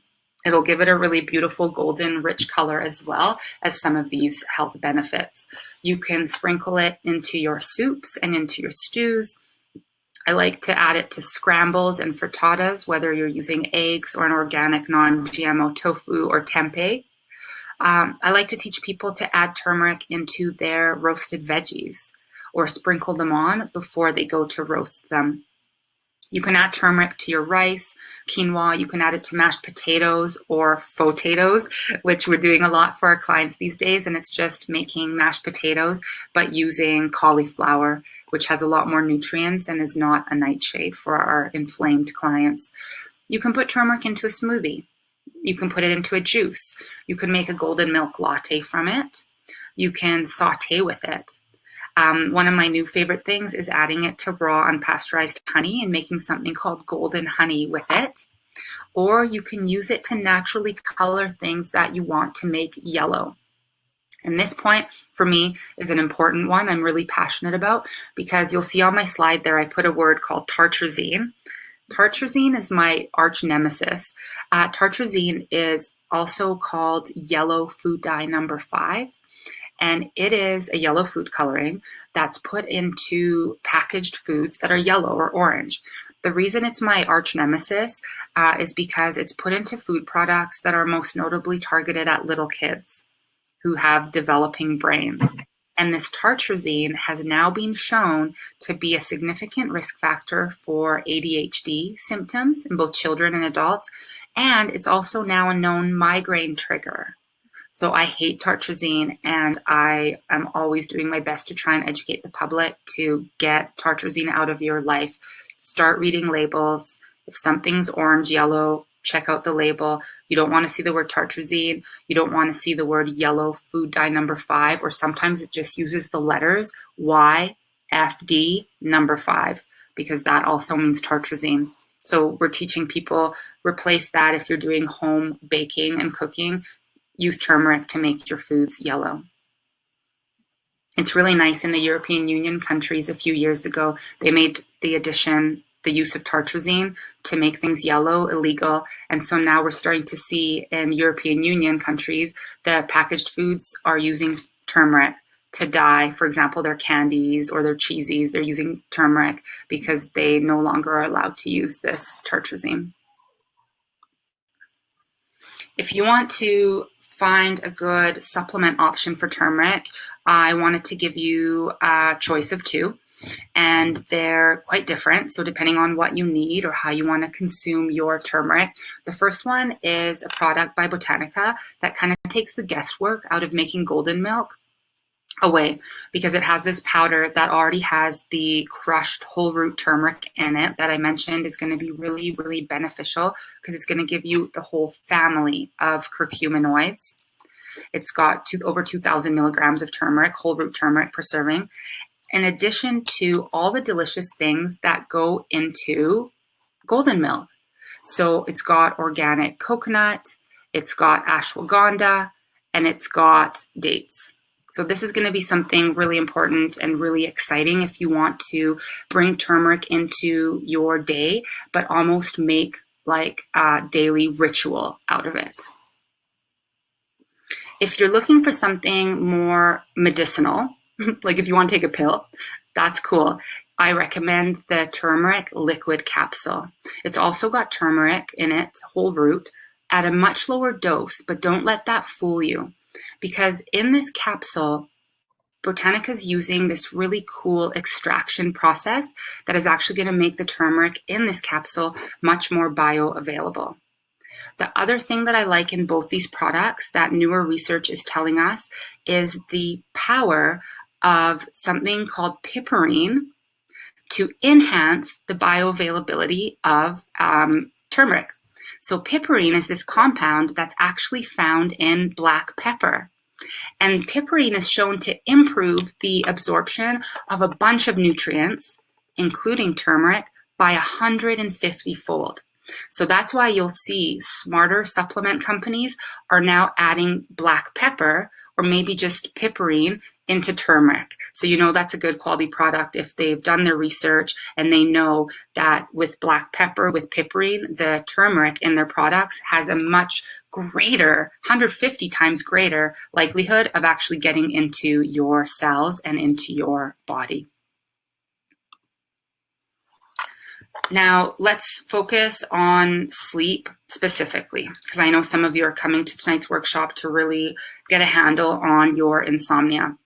It'll give it a really beautiful golden rich color as well as some of these health benefits. You can sprinkle it into your soups and into your stews. I like to add it to scrambles and frittatas, whether you're using eggs or an organic non-GMO tofu or tempeh. I like to teach people to add turmeric into their roasted veggies or sprinkle them on before they go to roast them. You can add turmeric to your rice, quinoa. You can add it to mashed potatoes or potatoes, which we're doing a lot for our clients these days. And it's just making mashed potatoes, but using cauliflower, which has a lot more nutrients and is not a nightshade for our inflamed clients. You can put turmeric into a smoothie. You can put it into a juice. You can make a golden milk latte from it. You can saute with it. One of my new favorite things is adding it to raw unpasteurized honey and making something called golden honey with it. Or you can use it to naturally color things that you want to make yellow. And this point for me is an important one I'm really passionate about, because you'll see on my slide there I put a word called tartrazine. Tartrazine is my arch nemesis. Tartrazine is also called yellow food dye number 5. And it is a yellow food coloring that's put into packaged foods that are yellow or orange. The reason it's my arch nemesis is because it's put into food products that are most notably targeted at little kids who have developing brains. And this tartrazine has now been shown to be a significant risk factor for ADHD symptoms in both children and adults. And it's also now a known migraine trigger. So I hate tartrazine, and I am always doing my best to try and educate the public to get tartrazine out of your life. Start reading labels. If something's orange, yellow, check out the label. You don't want to see the word tartrazine. You don't want to see the word yellow food dye number 5, or sometimes it just uses the letters YFD number 5, because that also means tartrazine. So we're teaching people, replace that if you're doing home baking and cooking. Use turmeric to make your foods yellow. It's really nice. In the European Union countries a few years ago, they made the use of tartrazine to make things yellow illegal. And so now we're starting to see in European Union countries that packaged foods are using turmeric to dye, for example, their candies or their cheesies. They're using turmeric because they no longer are allowed to use this tartrazine. If you want to find a good supplement option for turmeric, I wanted to give you a choice of 2, and they're quite different. So depending on what you need or how you want to consume your turmeric, the first one is a product by Botanica that kind of takes the guesswork out of making golden milk away, because it has this powder that already has the crushed whole root turmeric in it that I mentioned is going to be really, really beneficial, because it's going to give you the whole family of curcuminoids. It's got over 2,000 milligrams of turmeric, whole root turmeric per serving, in addition to all the delicious things that go into golden milk. So it's got organic coconut, it's got ashwagandha, and it's got dates. So this is going to be something really important and really exciting if you want to bring turmeric into your day, but almost make like a daily ritual out of it. If you're looking for something more medicinal, like if you want to take a pill, that's cool. I recommend the turmeric liquid capsule. It's also got turmeric in it, whole root, at a much lower dose, but don't let that fool you. Because in this capsule, Botanica is using this really cool extraction process that is actually going to make the turmeric in this capsule much more bioavailable. The other thing that I like in both these products that newer research is telling us is the power of something called piperine to enhance the bioavailability of turmeric. So piperine is this compound that's actually found in black pepper. And piperine is shown to improve the absorption of a bunch of nutrients, including turmeric, by 150-fold. So that's why you'll see smarter supplement companies are now adding black pepper or maybe just piperine into turmeric. So you know that's a good quality product if they've done their research and they know that with black pepper, with piperine, the turmeric in their products has a much greater, 150 times greater likelihood of actually getting into your cells and into your body. Now, let's focus on sleep specifically, because I know some of you are coming to tonight's workshop to really get a handle on your insomnia.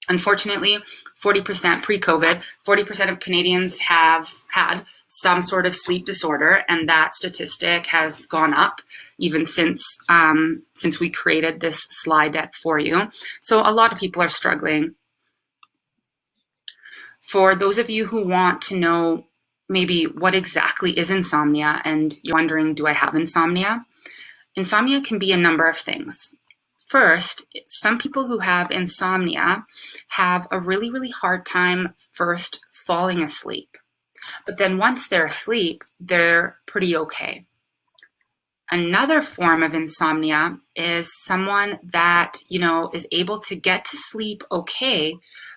Unfortunately, 40% pre-COVID, 40% of Canadians have had some sort of sleep disorder, and that statistic has gone up even since we created this slide deck for you. So a lot of people are struggling. For those of you who want to know maybe what exactly is insomnia and you're wondering, do I have insomnia? Insomnia can be a number of things. First, some people who have insomnia have a really, really hard time first falling asleep. But then once they're asleep, they're pretty okay. Another form of insomnia is someone that, is able to get to sleep okay,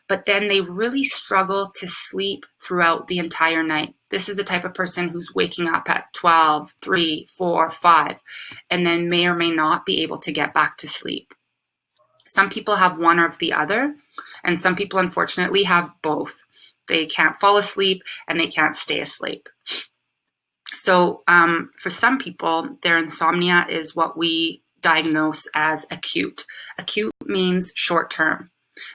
but then they really struggle to sleep throughout the entire night. This is the type of person who's waking up at 12, 3, 4, 5, and then may or may not be able to get back to sleep. Some people have one or the other, and some people unfortunately have both. They can't fall asleep and they can't stay asleep. So for some people, their insomnia is what we diagnose as acute. Acute means short term.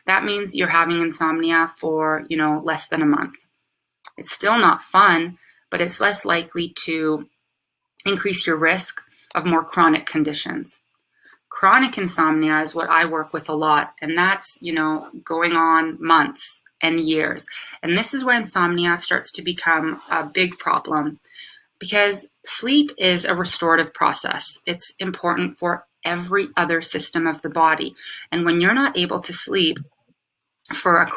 That means you're having insomnia for, less than a month. It's still not fun, but it's less likely to increase your risk of more chronic conditions. Chronic insomnia is what I work with a lot, and that's, going on months and years. And this is where insomnia starts to become a big problem, because sleep is a restorative process. It's important for every other system of the body. And when you're not able to sleep for a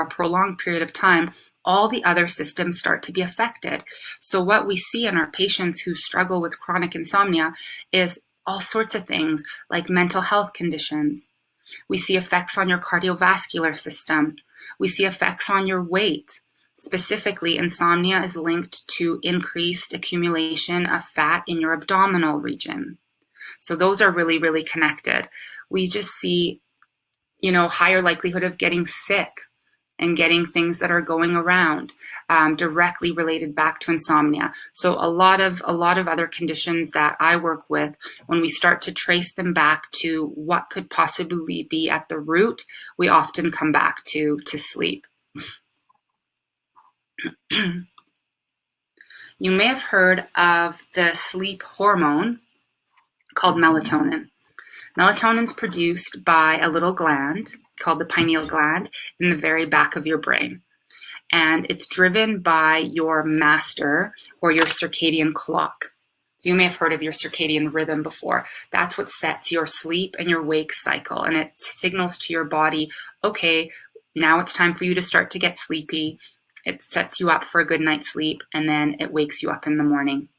prolonged period of time, all the other systems start to be affected. So what we see in our patients who struggle with chronic insomnia is all sorts of things like mental health conditions. We see effects on your cardiovascular system. We see effects on your weight. Specifically, insomnia is linked to increased accumulation of fat in your abdominal region. So those are really, really connected. We just see, higher likelihood of getting sick and getting things that are going around directly related back to insomnia. So a lot of other conditions that I work with, when we start to trace them back to what could possibly be at the root, we often come back to sleep. You may have heard of the sleep hormone called melatonin. Melatonin is produced by a little gland called the pineal gland in the very back of your brain. And it's driven by your master or your circadian clock. So you may have heard of your circadian rhythm before. That's what sets your sleep and your wake cycle. And it signals to your body, okay, now it's time for you to start to get sleepy. It sets you up for a good night's sleep, and then it wakes you up in the morning.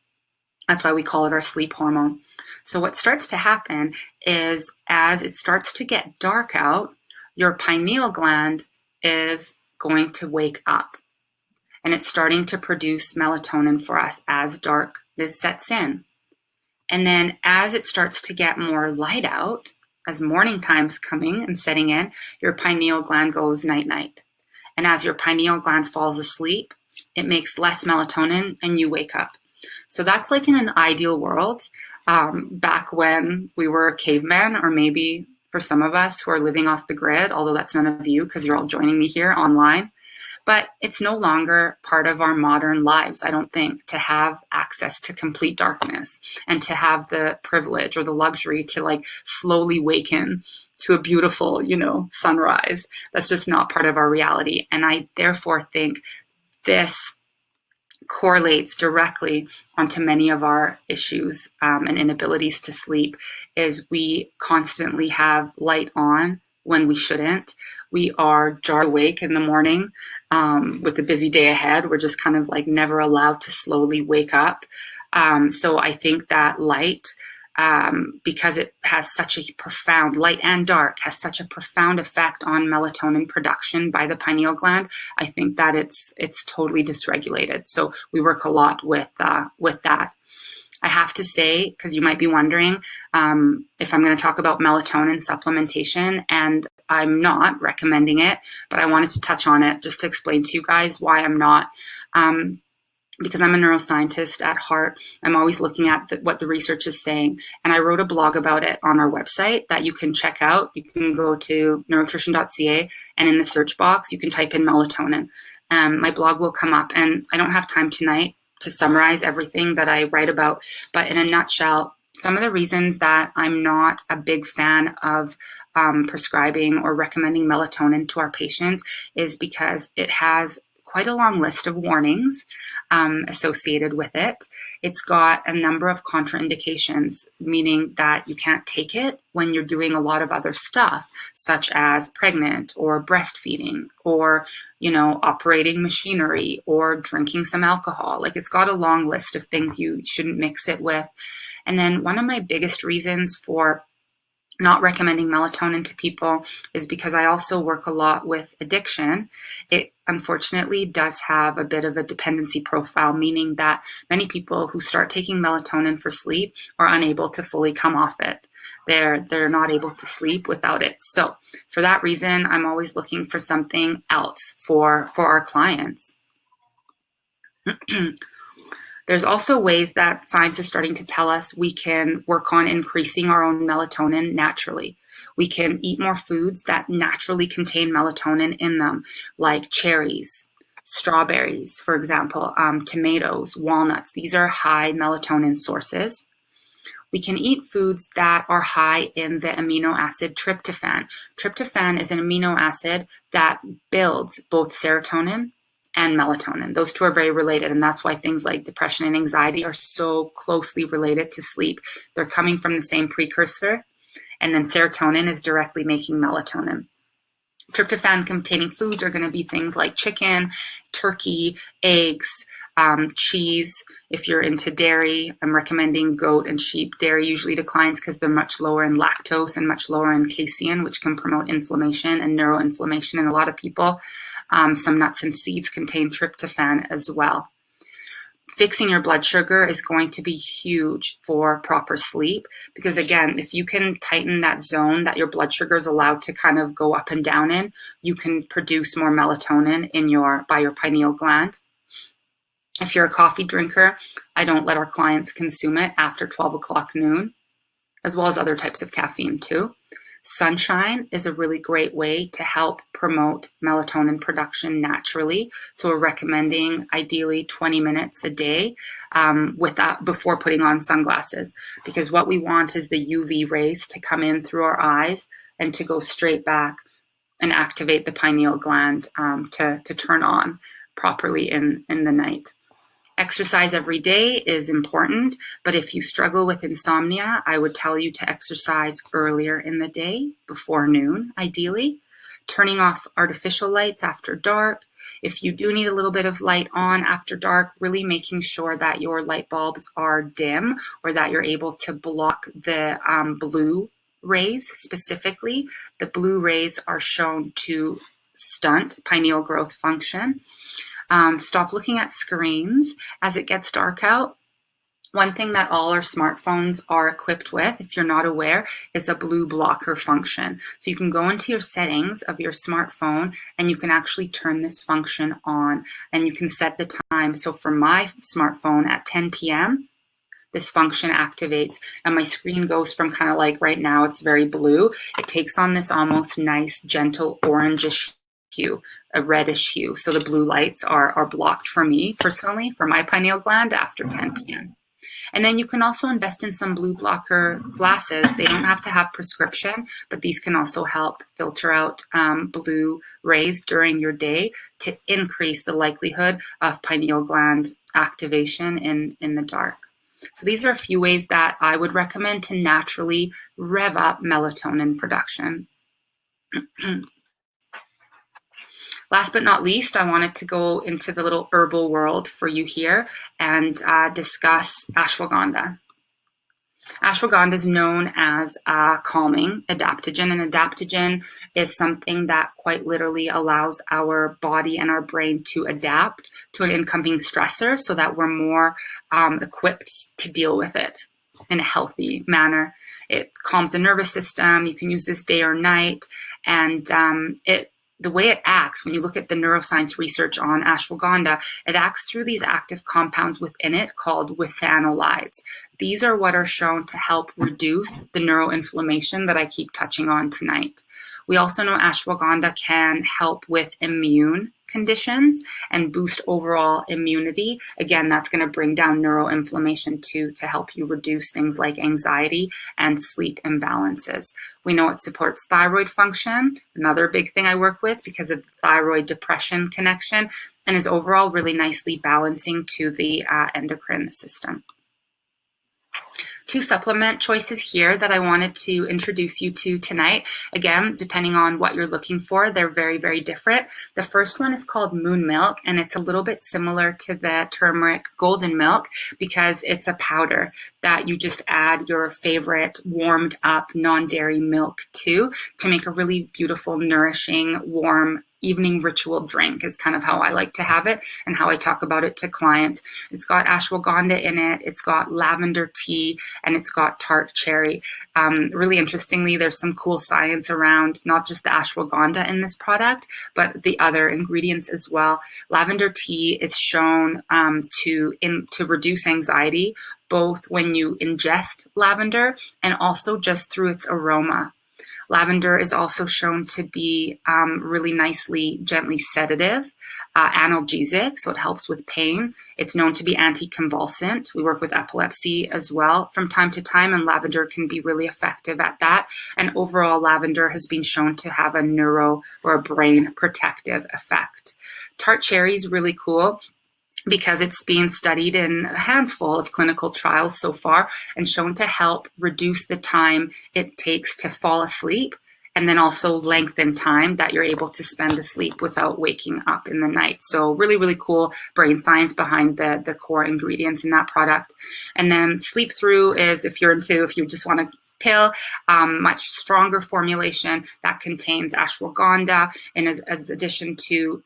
That's why we call it our sleep hormone. So what starts to happen is as it starts to get dark out, your pineal gland is going to wake up, and it's starting to produce melatonin for us as darkness sets in. And then as it starts to get more light out, as morning time's coming and setting in, your pineal gland goes night-night. And as your pineal gland falls asleep, it makes less melatonin and you wake up. So that's like in an ideal world, back when we were cavemen, or maybe for some of us who are living off the grid, although that's none of you because you're all joining me here online. But it's no longer part of our modern lives, I don't think, to have access to complete darkness and to have the privilege or the luxury to slowly waken to a beautiful, sunrise. That's just not part of our reality. And I therefore think this correlates directly onto many of our issues and inabilities to sleep, is we constantly have light on when we shouldn't. We are jarred awake in the morning with a busy day ahead. We're just kind of never allowed to slowly wake up. So I think that light because it has such a profound, light and dark, has such a profound effect on melatonin production by the pineal gland. I think that it's totally dysregulated. So we work a lot with that. I have to say, because you might be wondering if I'm going to talk about melatonin supplementation, and I'm not recommending it, but I wanted to touch on it just to explain to you guys why I'm not. Because I'm a neuroscientist at heart, I'm always looking at what the research is saying. And I wrote a blog about it on our website that you can check out. You can go to neurotrition.ca, and in the search box, you can type in melatonin. My blog will come up, and I don't have time tonight to summarize everything that I write about. But in a nutshell, some of the reasons that I'm not a big fan of prescribing or recommending melatonin to our patients is because it has quite a long list of warnings associated with it. It's got a number of contraindications, meaning that you can't take it when you're doing a lot of other stuff, such as pregnant or breastfeeding or, operating machinery or drinking some alcohol. Like, it's got a long list of things you shouldn't mix it with. And then one of my biggest reasons for not recommending melatonin to people is because I also work a lot with addiction. It unfortunately does have a bit of a dependency profile, meaning that many people who start taking melatonin for sleep are unable to fully come off it. They're not able to sleep without it. So for that reason, I'm always looking for something else for our clients. There's also ways that science is starting to tell us we can work on increasing our own melatonin naturally. We can eat more foods that naturally contain melatonin in them, like cherries, strawberries, for example, tomatoes, walnuts. These are high melatonin sources. We can eat foods that are high in the amino acid tryptophan. Tryptophan is an amino acid that builds both serotonin and melatonin. Those two are very related, and that's why things like depression and anxiety are so closely related to sleep. They're coming from the same precursor, and then serotonin is directly making melatonin. Tryptophan-containing foods are going to be things like chicken, turkey, eggs, cheese. If you're into dairy, I'm recommending goat and sheep. Dairy usually declines because they're much lower in lactose and much lower in casein, which can promote inflammation and neuroinflammation in a lot of people. Some nuts and seeds contain tryptophan as well. Fixing your blood sugar is going to be huge for proper sleep because, again, if you can tighten that zone that your blood sugar is allowed to kind of go up and down in, you can produce more melatonin by your pineal gland. If you're a coffee drinker, I don't let our clients consume it after 12 o'clock noon, as well as other types of caffeine too. Sunshine is a really great way to help promote melatonin production naturally. So we're recommending ideally 20 minutes a day before putting on sunglasses, because what we want is the UV rays to come in through our eyes and to go straight back and activate the pineal gland to turn on properly in the night. Exercise every day is important, but if you struggle with insomnia, I would tell you to exercise earlier in the day, before noon, ideally. Turning off artificial lights after dark. If you do need a little bit of light on after dark, really making sure that your light bulbs are dim or that you're able to block the blue rays specifically. The blue rays are shown to stunt pineal growth function. Stop looking at screens as it gets dark out. One thing that all our smartphones are equipped with, if you're not aware, is a blue blocker function. So you can go into your settings of your smartphone and you can actually turn this function on and you can set the time. So for my smartphone at 10 p.m., this function activates and my screen goes from kind of like right now, it's very blue. It takes on this almost nice, gentle orangish hue, a reddish hue. So the blue lights are blocked for me personally, for my pineal gland after 10 p.m. And then you can also invest in some blue blocker glasses. They don't have to have prescription, but these can also help filter out blue rays during your day to increase the likelihood of pineal gland activation in the dark. So these are a few ways that I would recommend to naturally rev up melatonin production. Last but not least, I wanted to go into the little herbal world for you here and discuss ashwagandha. Ashwagandha is known as a calming adaptogen, and adaptogen is something that quite literally allows our body and our brain to adapt to an incoming stressor so that we're more equipped to deal with it in a healthy manner. It calms the nervous system. You can use this day or night, and the way it acts, when you look at the neuroscience research on ashwagandha, it acts through these active compounds within it called withanolides. These are what are shown to help reduce the neuroinflammation that I keep touching on tonight. We also know ashwagandha can help with immune conditions and boost overall immunity. Again, that's going to bring down neuroinflammation too, to help you reduce things like anxiety and sleep imbalances. We know it supports thyroid function, another big thing I work with because of the thyroid depression connection, and is overall really nicely balancing to the endocrine system. Two supplement choices here that I wanted to introduce you to tonight. Again, depending on what you're looking for, they're very, very different. The first one is called Moon Milk, and it's a little bit similar to the turmeric golden milk because it's a powder that you just add your favorite warmed up non-dairy milk to make a really beautiful, nourishing, warm evening ritual drink is kind of how I like to have it and how I talk about it to clients. It's got ashwagandha in it, it's got lavender tea, and it's got tart cherry. Really interestingly, there's some cool science around not just the ashwagandha in this product, but the other ingredients as well. Lavender tea is shown to reduce anxiety, both when you ingest lavender and also just through its aroma. Lavender is also shown to be really nicely, gently sedative, analgesic, so it helps with pain. It's known to be anticonvulsant. We work with epilepsy as well from time to time, and lavender can be really effective at that. And overall, lavender has been shown to have a neuro or a brain protective effect. Tart cherry is really cool because it's being studied in a handful of clinical trials so far and shown to help reduce the time it takes to fall asleep and then also lengthen time that you're able to spend asleep without waking up in the night. So really, really cool brain science behind the core ingredients in that product. And then Sleep Through is if you just want to pill, much stronger formulation that contains ashwagandha and as addition to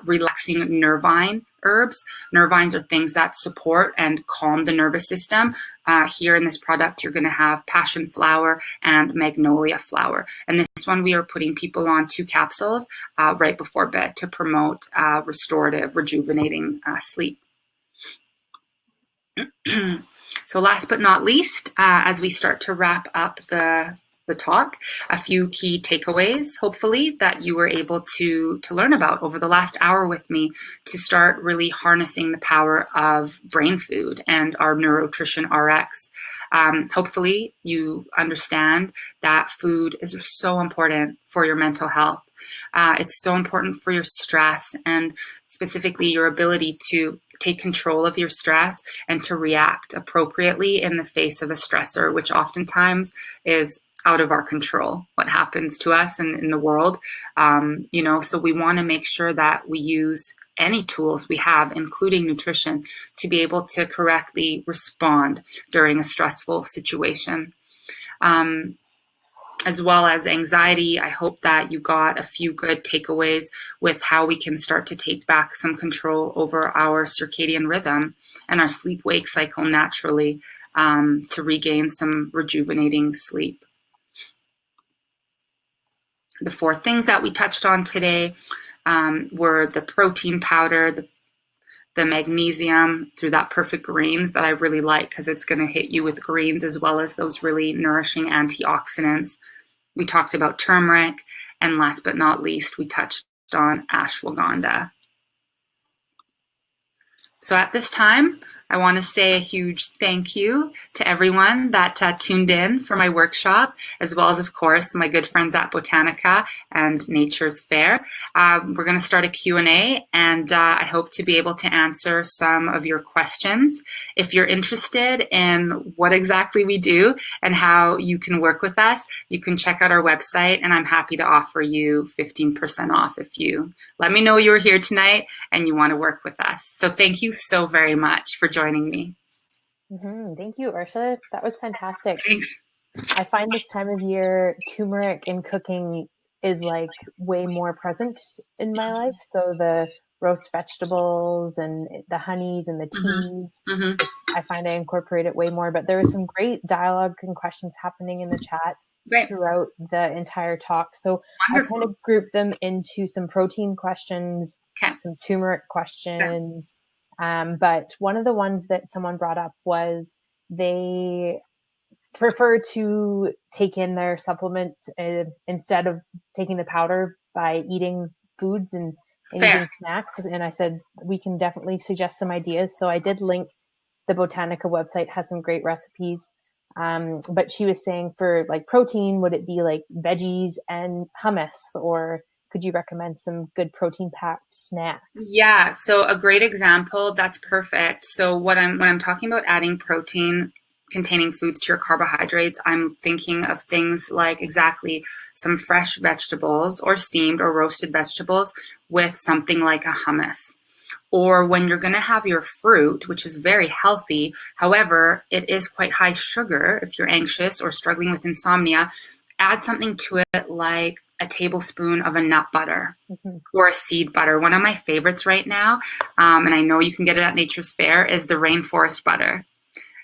relaxing nervine herbs. Nervines are things that support and calm the nervous system. Here in this product, you're going to have passion flower and magnolia flower. And this one, we are putting people on 2 capsules right before bed to promote restorative, rejuvenating sleep. So last but not least, as we start to wrap up the talk, a few key takeaways, hopefully, that you were able to learn about over the last hour with me to start really harnessing the power of brain food and our NeuroTrition RX. Hopefully, you understand that food is so important for your mental health. It's so important for your stress and specifically your ability to take control of your stress and to react appropriately in the face of a stressor, which oftentimes is out of our control, what happens to us and in the world. So we want to make sure that we use any tools we have, including nutrition, to be able to correctly respond during a stressful situation. As well as anxiety, I hope that you got a few good takeaways with how we can start to take back some control over our circadian rhythm and our sleep-wake cycle naturally to regain some rejuvenating sleep. The 4 things that we touched on today were the protein powder, the magnesium through that perfect greens that I really like because it's going to hit you with greens as well as those really nourishing antioxidants. We talked about turmeric, and last but not least, we touched on ashwagandha. So at this time, I want to say a huge thank you to everyone that tuned in for my workshop, as well as, of course, my good friends at Botanica and Nature's Fair. We're going to start a Q&A, and I hope to be able to answer some of your questions. If you're interested in what exactly we do and how you can work with us, you can check out our website, and I'm happy to offer you 15% off if you let me know you were here tonight and you want to work with us. So thank you so very much for joining me. Thank you, Orsha. That was fantastic. Thanks. I find this time of year, turmeric in cooking is like way more present in my life. So the roast vegetables and the honeys and the teas, Mm-hmm. I find I incorporate it way more. But there was some great dialogue and questions happening in the chat Great. throughout the entire talk. So I kind Wonderful. of grouped them into some protein questions, Okay. some turmeric Yeah. questions. But one of the ones that someone brought up was they prefer to take in their supplements instead of taking the powder by eating foods and Fair. eating snacks. And I said, we can definitely suggest some ideas. So I did link the Botanica website, has some great recipes. But she was saying for like protein, would it be like veggies and hummus, or could you recommend some good protein packed snacks? Yeah, so a great example, that's perfect. So when I'm talking about adding protein containing foods to your carbohydrates, I'm thinking of things like exactly some fresh vegetables or steamed or roasted vegetables with something like a hummus. Or when you're going to have your fruit, which is very healthy, however, it is quite high sugar if you're anxious or struggling with insomnia, add something to it like a tablespoon of a nut butter Mm-hmm. or a seed butter. One of my favorites right now, and I know you can get it at Nature's Fair, is the rainforest butter,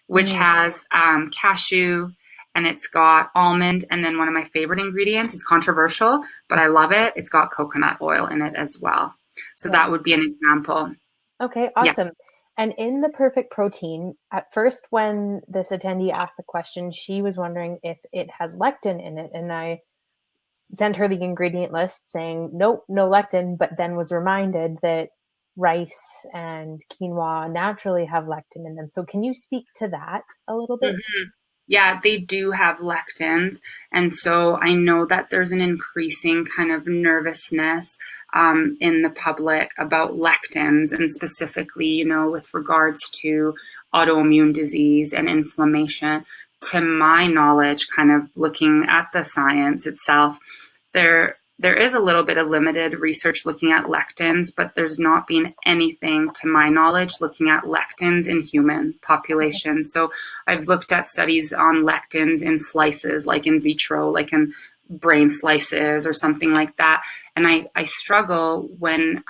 which has cashew and it's got almond. And then one of my favorite ingredients, it's controversial, but I love it. It's got coconut oil in it as well. So Right. that would be an example. Okay, Yeah. awesome. And in the perfect protein, at first, when this attendee asked the question, she was wondering if it has lectin in it. And I sent her the ingredient list saying, nope, no lectin, but then was reminded that rice and quinoa naturally have lectin in them. So, can you speak to that a little bit? Mhm. Yeah, they do have lectins. And so I know that there's an increasing kind of nervousness in the public about lectins, and specifically, with regards to autoimmune disease and inflammation. To my knowledge, kind of looking at the science itself, there is a little bit of limited research looking at lectins, but there's not been anything, to my knowledge, looking at lectins in human populations. So I've looked at studies on lectins in slices, like in vitro, like in brain slices or something like that. And I struggle when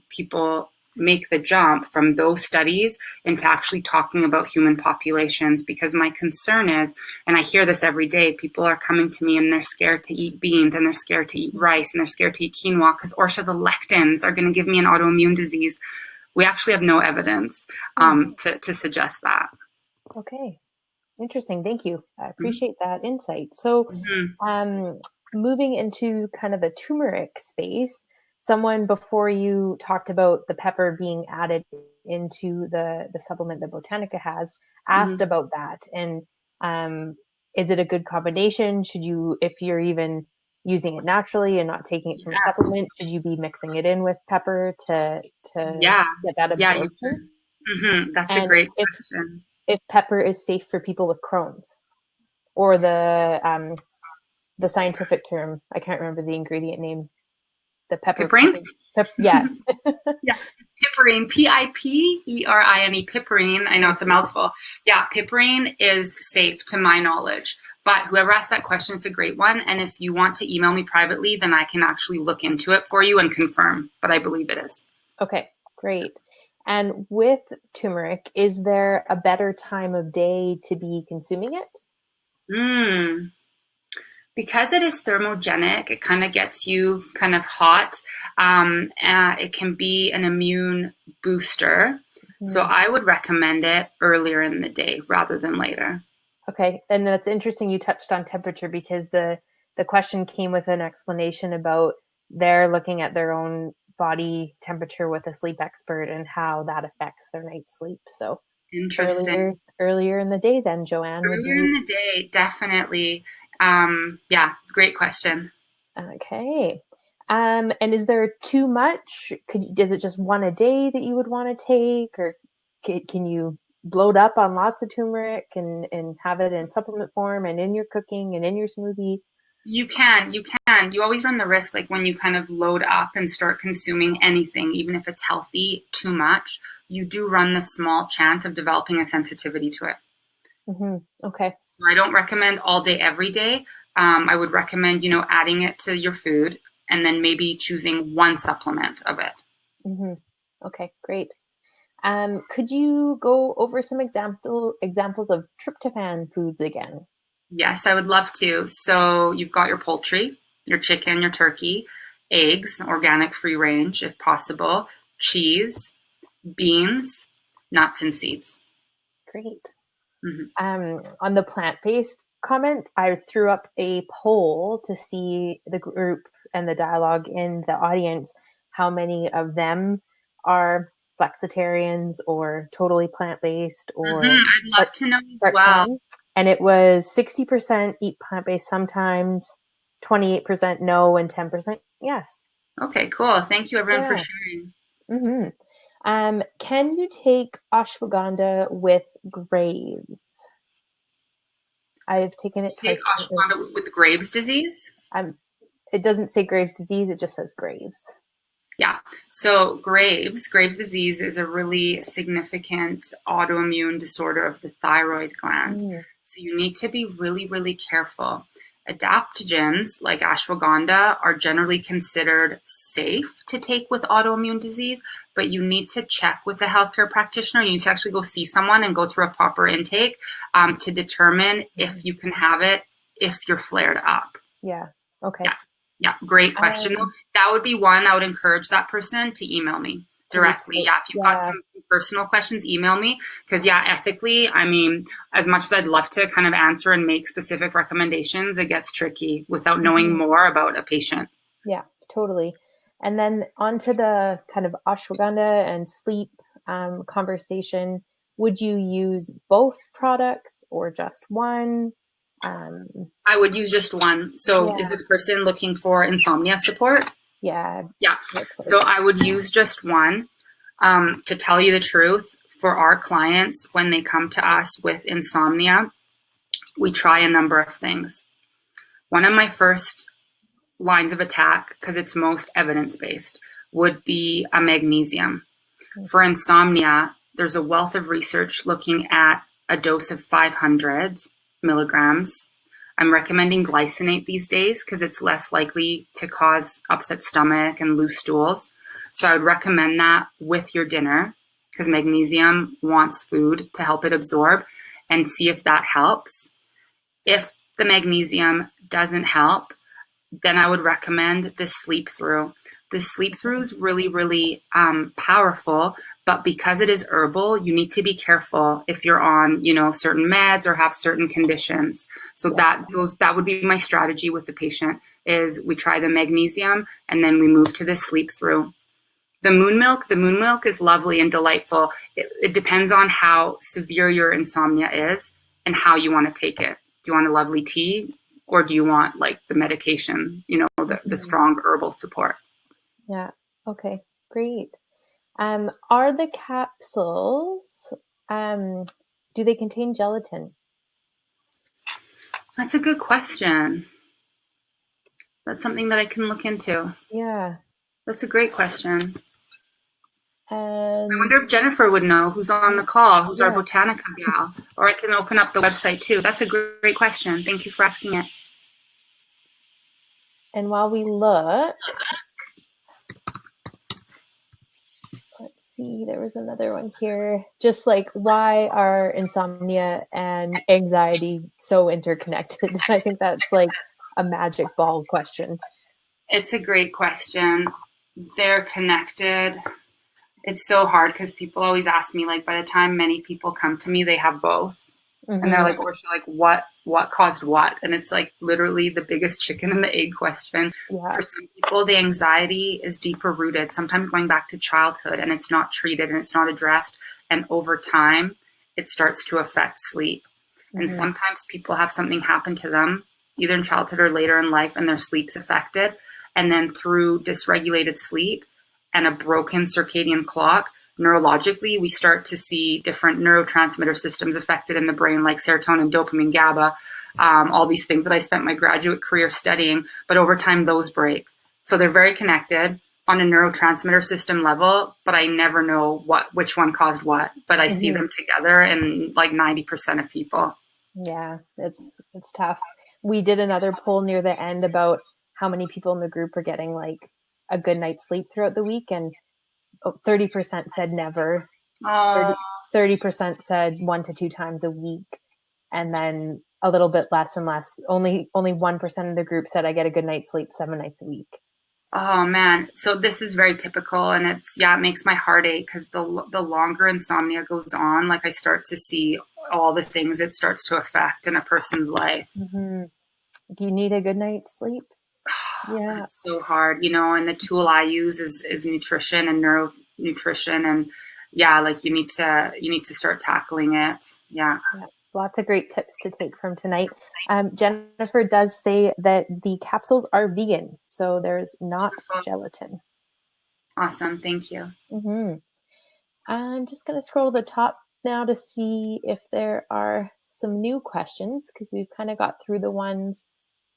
people make the jump from those studies into actually talking about human populations, because my concern is, and I hear this every day, people are coming to me and they're scared to eat beans and they're scared to eat rice and they're scared to eat quinoa because, Orsha, the lectins are going to give me an autoimmune disease. We actually have no evidence to suggest that. Okay, interesting. Thank you. I appreciate that insight. So, Mm-hmm. um, moving into kind of the turmeric space, someone before you talked about the pepper being added into the supplement that Botanica has asked Mm-hmm. about that. And is it a good combination? Should you, if you're even using it naturally and not taking it from a Yes. supplement, should you be mixing it in with pepper to Yeah. get that Yeah, you absorption? should. Mm-hmm. That's a And great question. if pepper is safe for people with Crohn's, or the scientific term, I can't remember the ingredient name, the pepper Piperine? something. Yeah. Yeah, piperine, piperine, piperine. I know it's a mouthful. Yeah, piperine is safe to my knowledge. But whoever asked that question, it's a great one. And if you want to email me privately, then I can actually look into it for you and confirm. But I believe it is. Okay, great. And with turmeric, is there a better time of day to be consuming it? Mm. Because it is thermogenic, it kind of gets you kind of hot. It can be an immune booster. So Hmm. I would recommend it earlier in the day rather than later. Okay, and that's interesting you touched on temperature because the question came with an explanation about they're looking at their own body temperature with a sleep expert and how that affects their night's sleep. So Interesting. earlier in the day then, Joanne, would Earlier be in the day, definitely. Yeah, great question. okay. And is there too much? Is it just one a day that you would want to take, or can you bloat up on lots of turmeric and have it in supplement form and in your cooking and in your smoothie? You can. You always run the risk, like when you kind of load up and start consuming anything, even if it's healthy, too much, you do run the small chance of developing a sensitivity to it. Okay. So I don't recommend all day, every day. I would recommend, adding it to your food and then maybe choosing one supplement of it. Okay, great. Could you go over some examples of tryptophan foods again? Yes, I would love to. So you've got your poultry, your chicken, your turkey, eggs, organic free range if possible, cheese, beans, nuts, and seeds. Great. Mm-hmm. On the plant-based comment, I threw up a poll to see the group and the dialogue in the audience, how many of them are flexitarians or totally plant-based or I'd love to know as well. part-time. And it was 60% eat plant-based sometimes, 28% no, and 10% yes. Okay, cool. Thank you everyone for sharing. Can you take ashwagandha with Graves? I've taken it twice. Ashwagandha with Graves' disease? It doesn't say Graves' disease, it just says Graves. Yeah. So Graves' disease is a really significant autoimmune disorder of the thyroid gland. So you need to be really, really careful. Adaptogens like ashwagandha are generally considered safe to take with autoimmune disease, but you need to check with a healthcare practitioner. You need to actually go see someone and go through a proper intake to determine if you can have it if you're flared up. Yeah. Okay. Yeah. Great question. That would be one. I would encourage that person to email me directly. Yeah. If you've got some personal questions, email me. Because ethically, I mean, as much as I'd love to kind of answer and make specific recommendations, it gets tricky without knowing more about a patient. Yeah, totally. And then onto the kind of ashwagandha and sleep conversation. Would you use both products or just one? I would use just one. So is this person looking for insomnia support? Yeah. So I would use just one. To tell you the truth, for our clients, when they come to us with insomnia, we try a number of things. One of my first lines of attack, because it's most evidence-based, would be a magnesium. For insomnia, there's a wealth of research looking at a dose of 500 milligrams. I'm recommending glycinate these days because it's less likely to cause upset stomach and loose stools. So I would recommend that with your dinner because magnesium wants food to help it absorb, and see if that helps. If the magnesium doesn't help, then I would recommend this sleep through. The sleep through is really, really powerful, but because it is herbal, you need to be careful if you're on, certain meds or have certain conditions. So that would be my strategy with the patient is we try the magnesium and then we move to the sleep through. The moon milk is lovely and delightful. It depends on how severe your insomnia is and how you want to take it. Do you want a lovely tea? Or do you want like the medication, the strong herbal support? Yeah. Okay. Great. Are the capsules, do they contain gelatin? That's a good question. That's something that I can look into. Yeah. That's a great question. And I wonder if Jennifer would know, who's on the call, who's our Botanica gal, or I can open up the website too. That's a great question. Thank you for asking it. And while we look, let's see, there was another one here. Just like, why are insomnia and anxiety so interconnected? I think that's like a magic ball question. It's a great question. They're connected. It's so hard because people always ask me, like, by the time many people come to me, they have both. And they're like, Orsha, like, what caused what? And it's like literally the biggest chicken and the egg question. Yeah. For some people, the anxiety is deeper rooted, sometimes going back to childhood, and it's not treated and it's not addressed. And over time, it starts to affect sleep. And sometimes people have something happen to them, either in childhood or later in life, and their sleep's affected. And then through dysregulated sleep and a broken circadian clock, neurologically, we start to see different neurotransmitter systems affected in the brain, like serotonin, dopamine, GABA, all these things that I spent my graduate career studying. But over time, those break. So they're very connected on a neurotransmitter system level, but I never know which one caused what. But I see them together in like 90% of people. Yeah, it's tough. We did another poll near the end about how many people in the group are getting like a good night's sleep throughout the week, and 30% said never. 30% said 1 to 2 times a week, and then a little bit less and less. Only 1% of the group said I get a good night's sleep 7 nights a week. Oh man, so this is very typical, and it makes my heart ache because the longer insomnia goes on, like I start to see all the things it starts to affect in a person's life. You need a good night's sleep. Yeah, it's so hard, and the tool I use is nutrition and neuronutrition, and like you need to start tackling it. Yeah. Lots of great tips to take from tonight. Jennifer does say that the capsules are vegan, so there's not gelatin. Awesome. Thank you. I'm just going to scroll to the top now to see if there are some new questions, because we've kind of got through the ones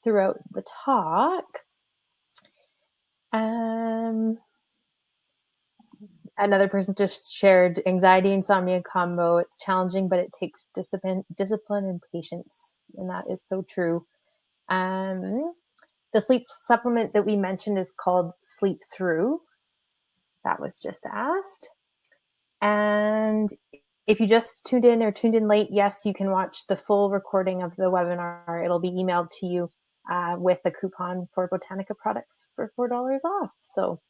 throughout the talk. Another person just shared anxiety, insomnia combo. It's challenging, but it takes discipline and patience. And that is so true. The sleep supplement that we mentioned is called Sleep Through. That was just asked. And if you just tuned in or tuned in late, yes, you can watch the full recording of the webinar. It'll be emailed to you with a coupon for Botanica products for $4 off. So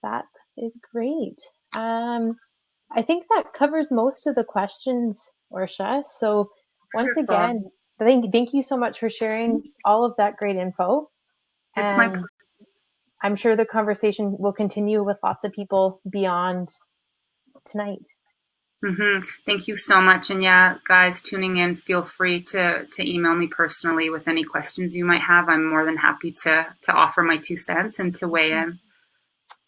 that is great. I think that covers most of the questions, Orsha. So once again, thank you so much for sharing all of that great info. It's my pleasure. I'm sure the conversation will continue with lots of people beyond tonight. Thank you so much. And guys tuning in, feel free to email me personally with any questions you might have. I'm more than happy to offer my 2 cents and to weigh in.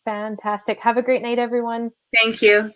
Fantastic. Have a great night, everyone. Thank you.